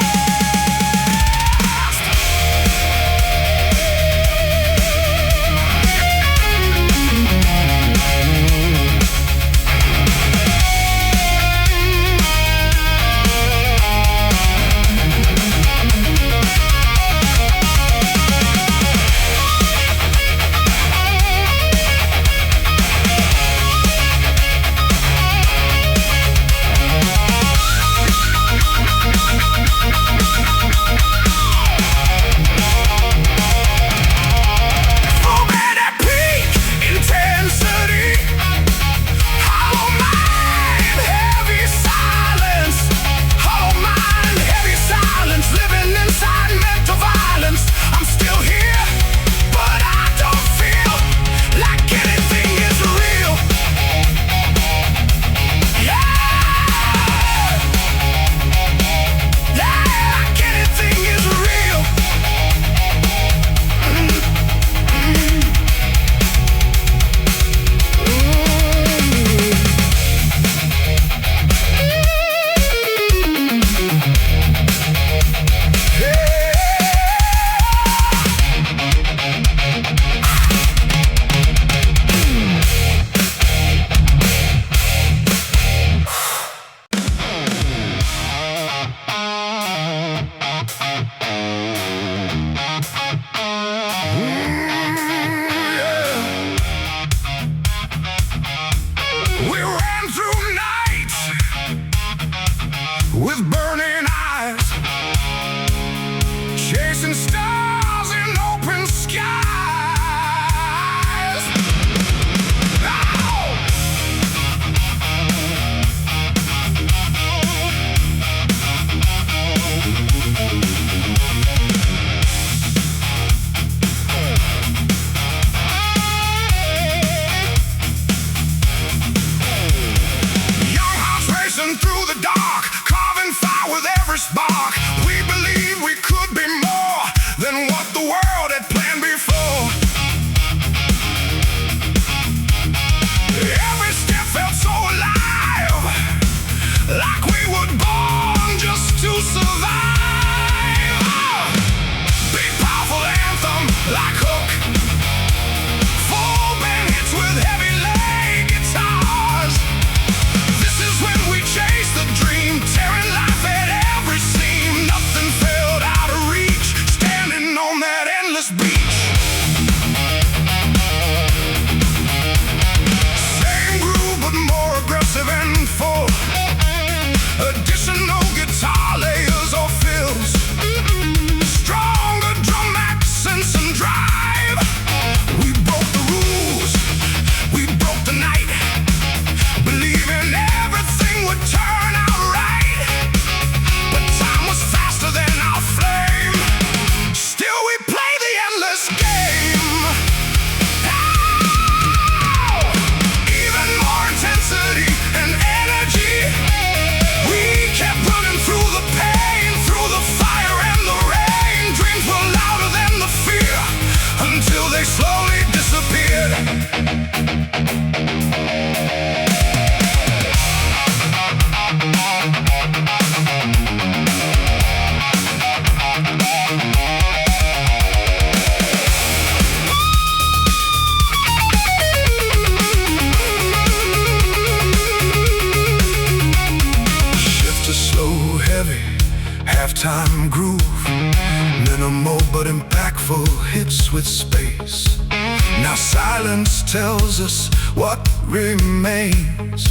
Now silence tells us what remains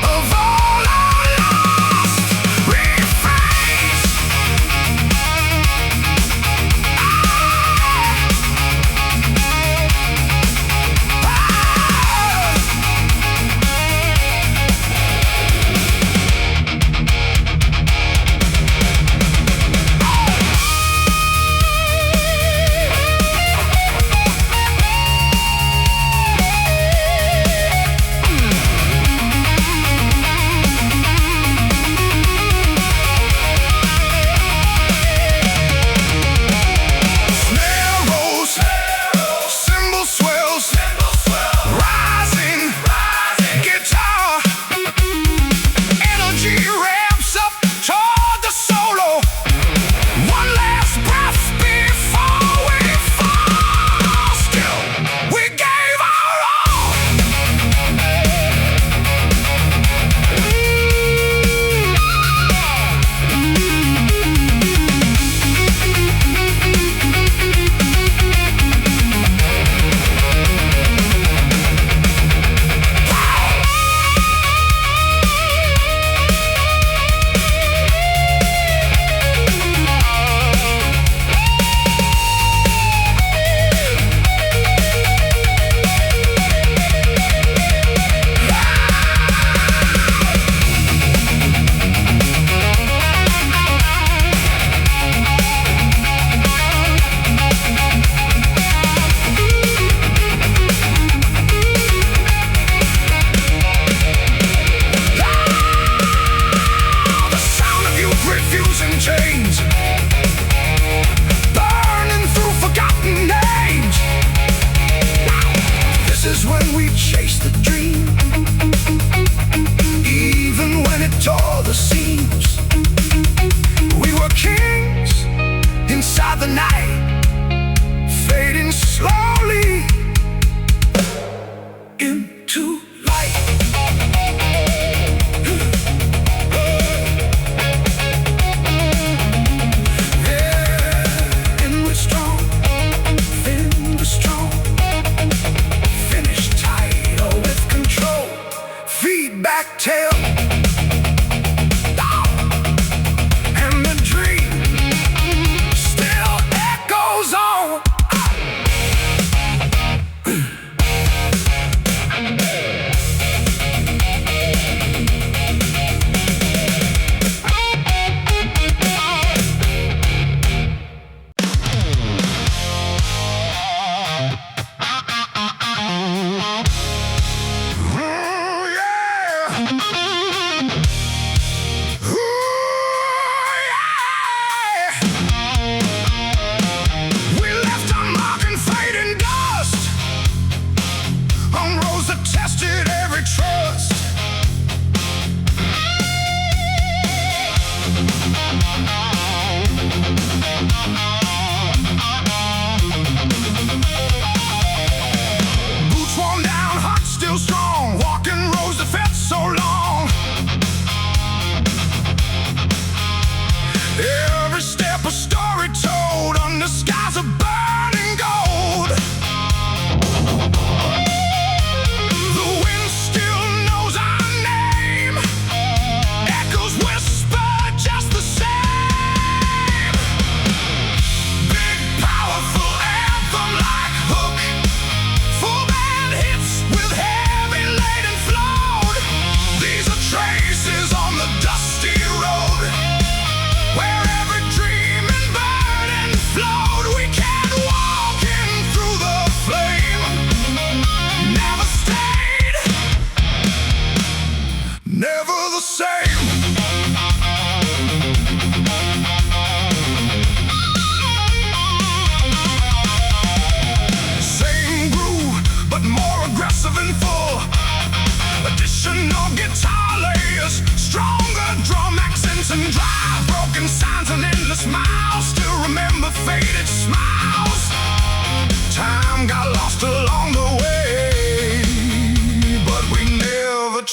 of all our lost refrains.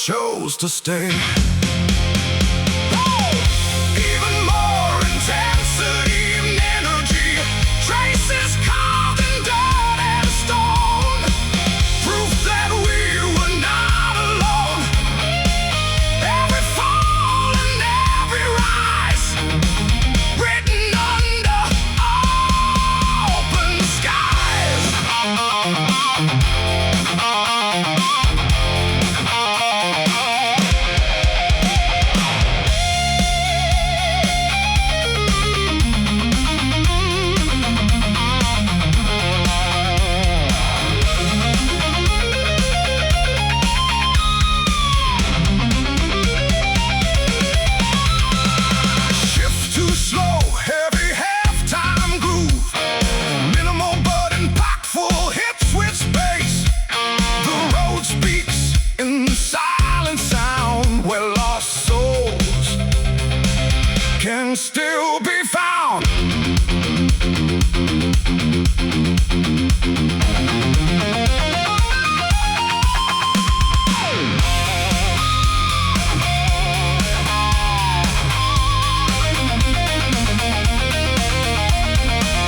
chose to stay. Even more intensity and energy, traces carved in dirt and stone. Still be found.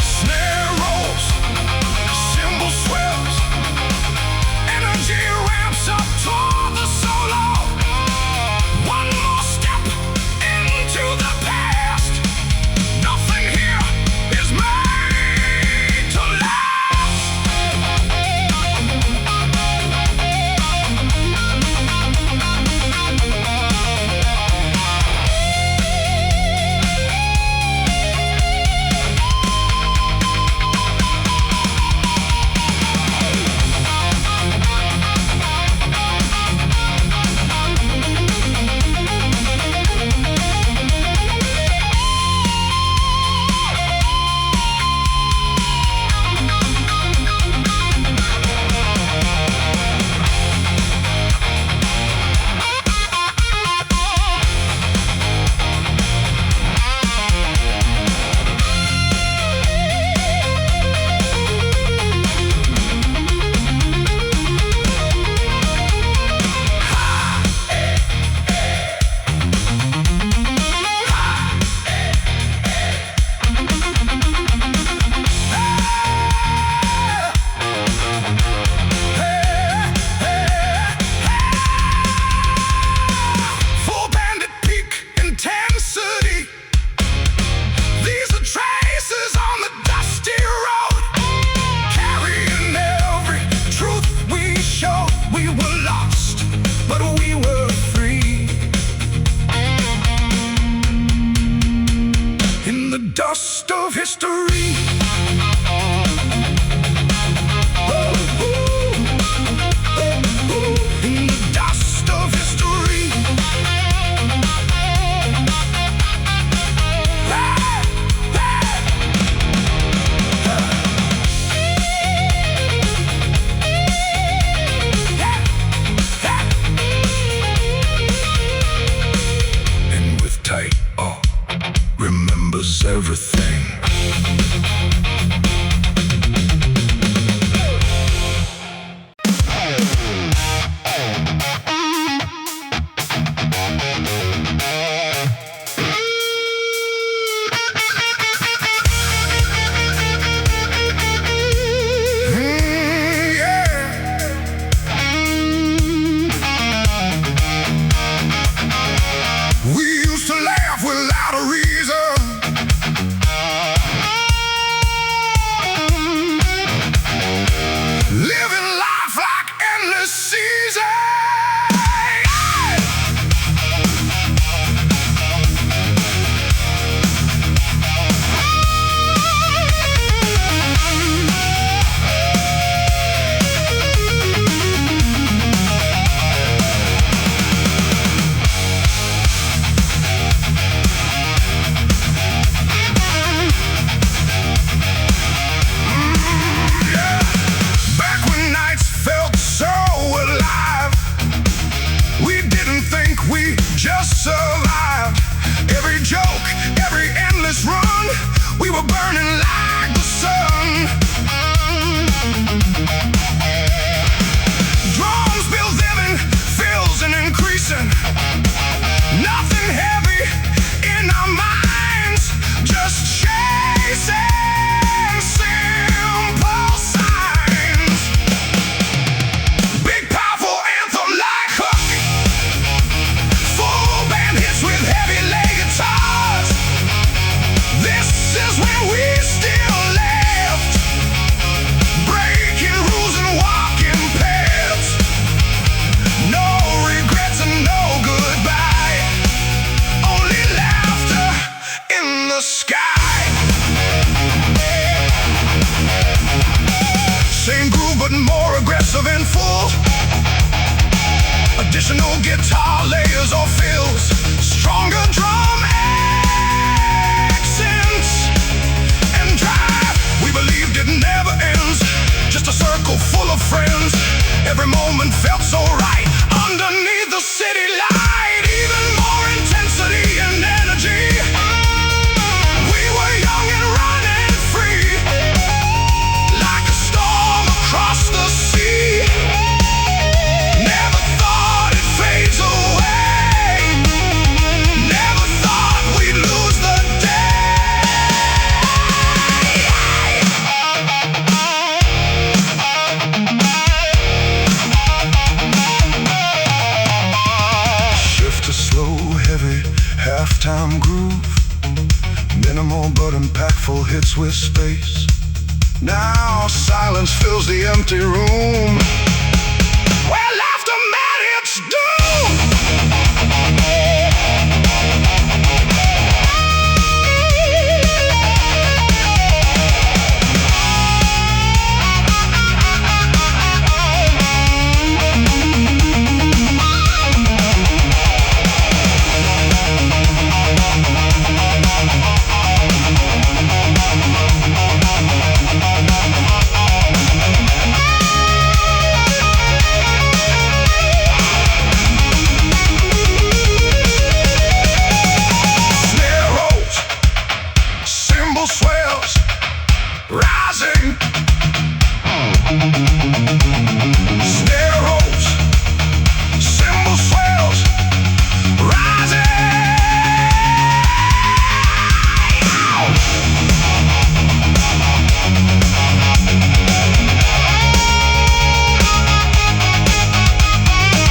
Snare rolls, cymbal swells, energy ramps up toward the solo. One more step into the past. Nothing here is made to last. Dust of history. In the dust of history. And with tight remembers everything. but more aggressive and full. Additional guitar layers or fills, stronger drum accents, and drive we believed it never ends. Just a circle full of friends. Every moment felt so right underneath the city light. Even more intensity and energy. We were young and running free, like a storm across the sea. Never thought it fades away. Never thought we'd lose the halftime groove, minimal but impactful hits with space. Now silence fills the empty room, where laughter met its doom. Swells, rising. Snare rolls, cymbal swells, rising.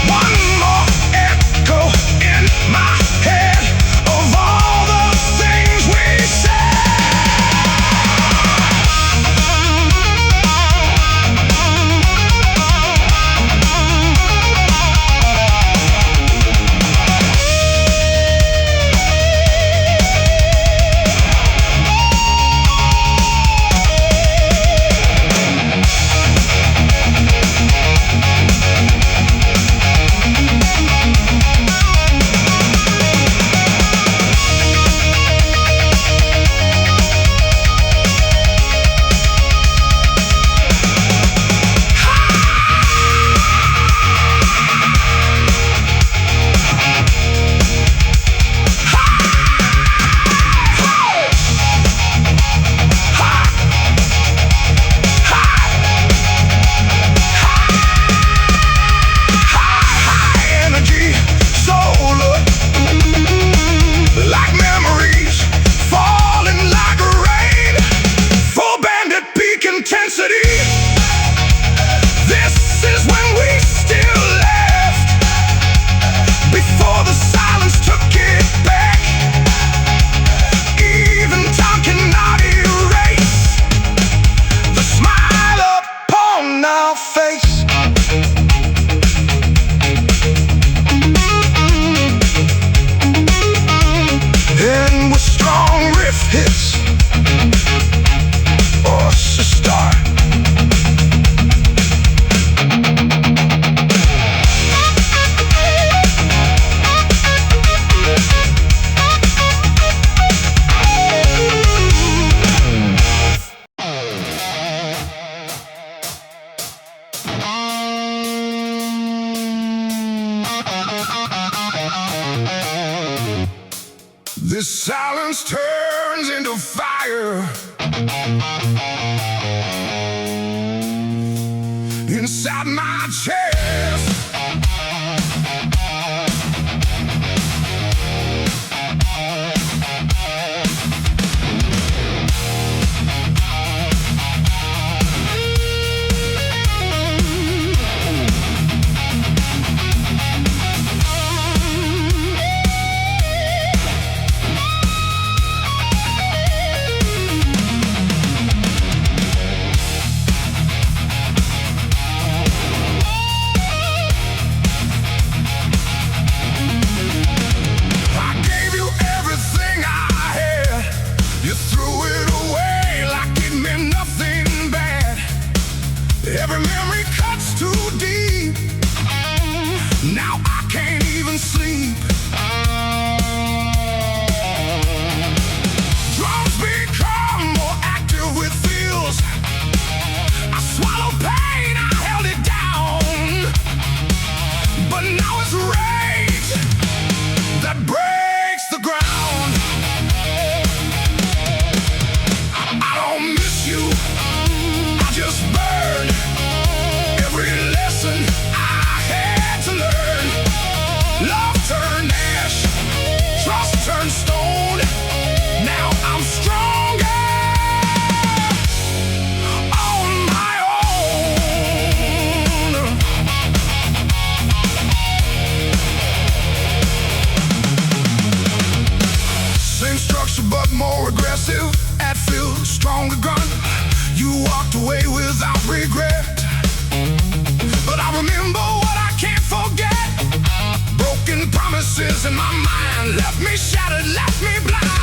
One more echo in my head of all the things we said. This is when we still left, before the silence took it back. Even time cannot erase the smile upon our face. And with strong riff hits or sister. This silence turns into fire inside my chest. Every memory cuts too deep. Now I can't even sleep. Drums become more active with feels. I swallowed pain, I held it down. But now it's rage that breaks the ground. I don't miss you, I just burn every lesson I had to learn. Love turned ash, trust turned stone. Now I'm stronger on my own. Same structure but more aggressive. At feel stronger gun. You walked away without regret. But I remember what I can't forget. Broken promises in my mind left me shattered, left me blind.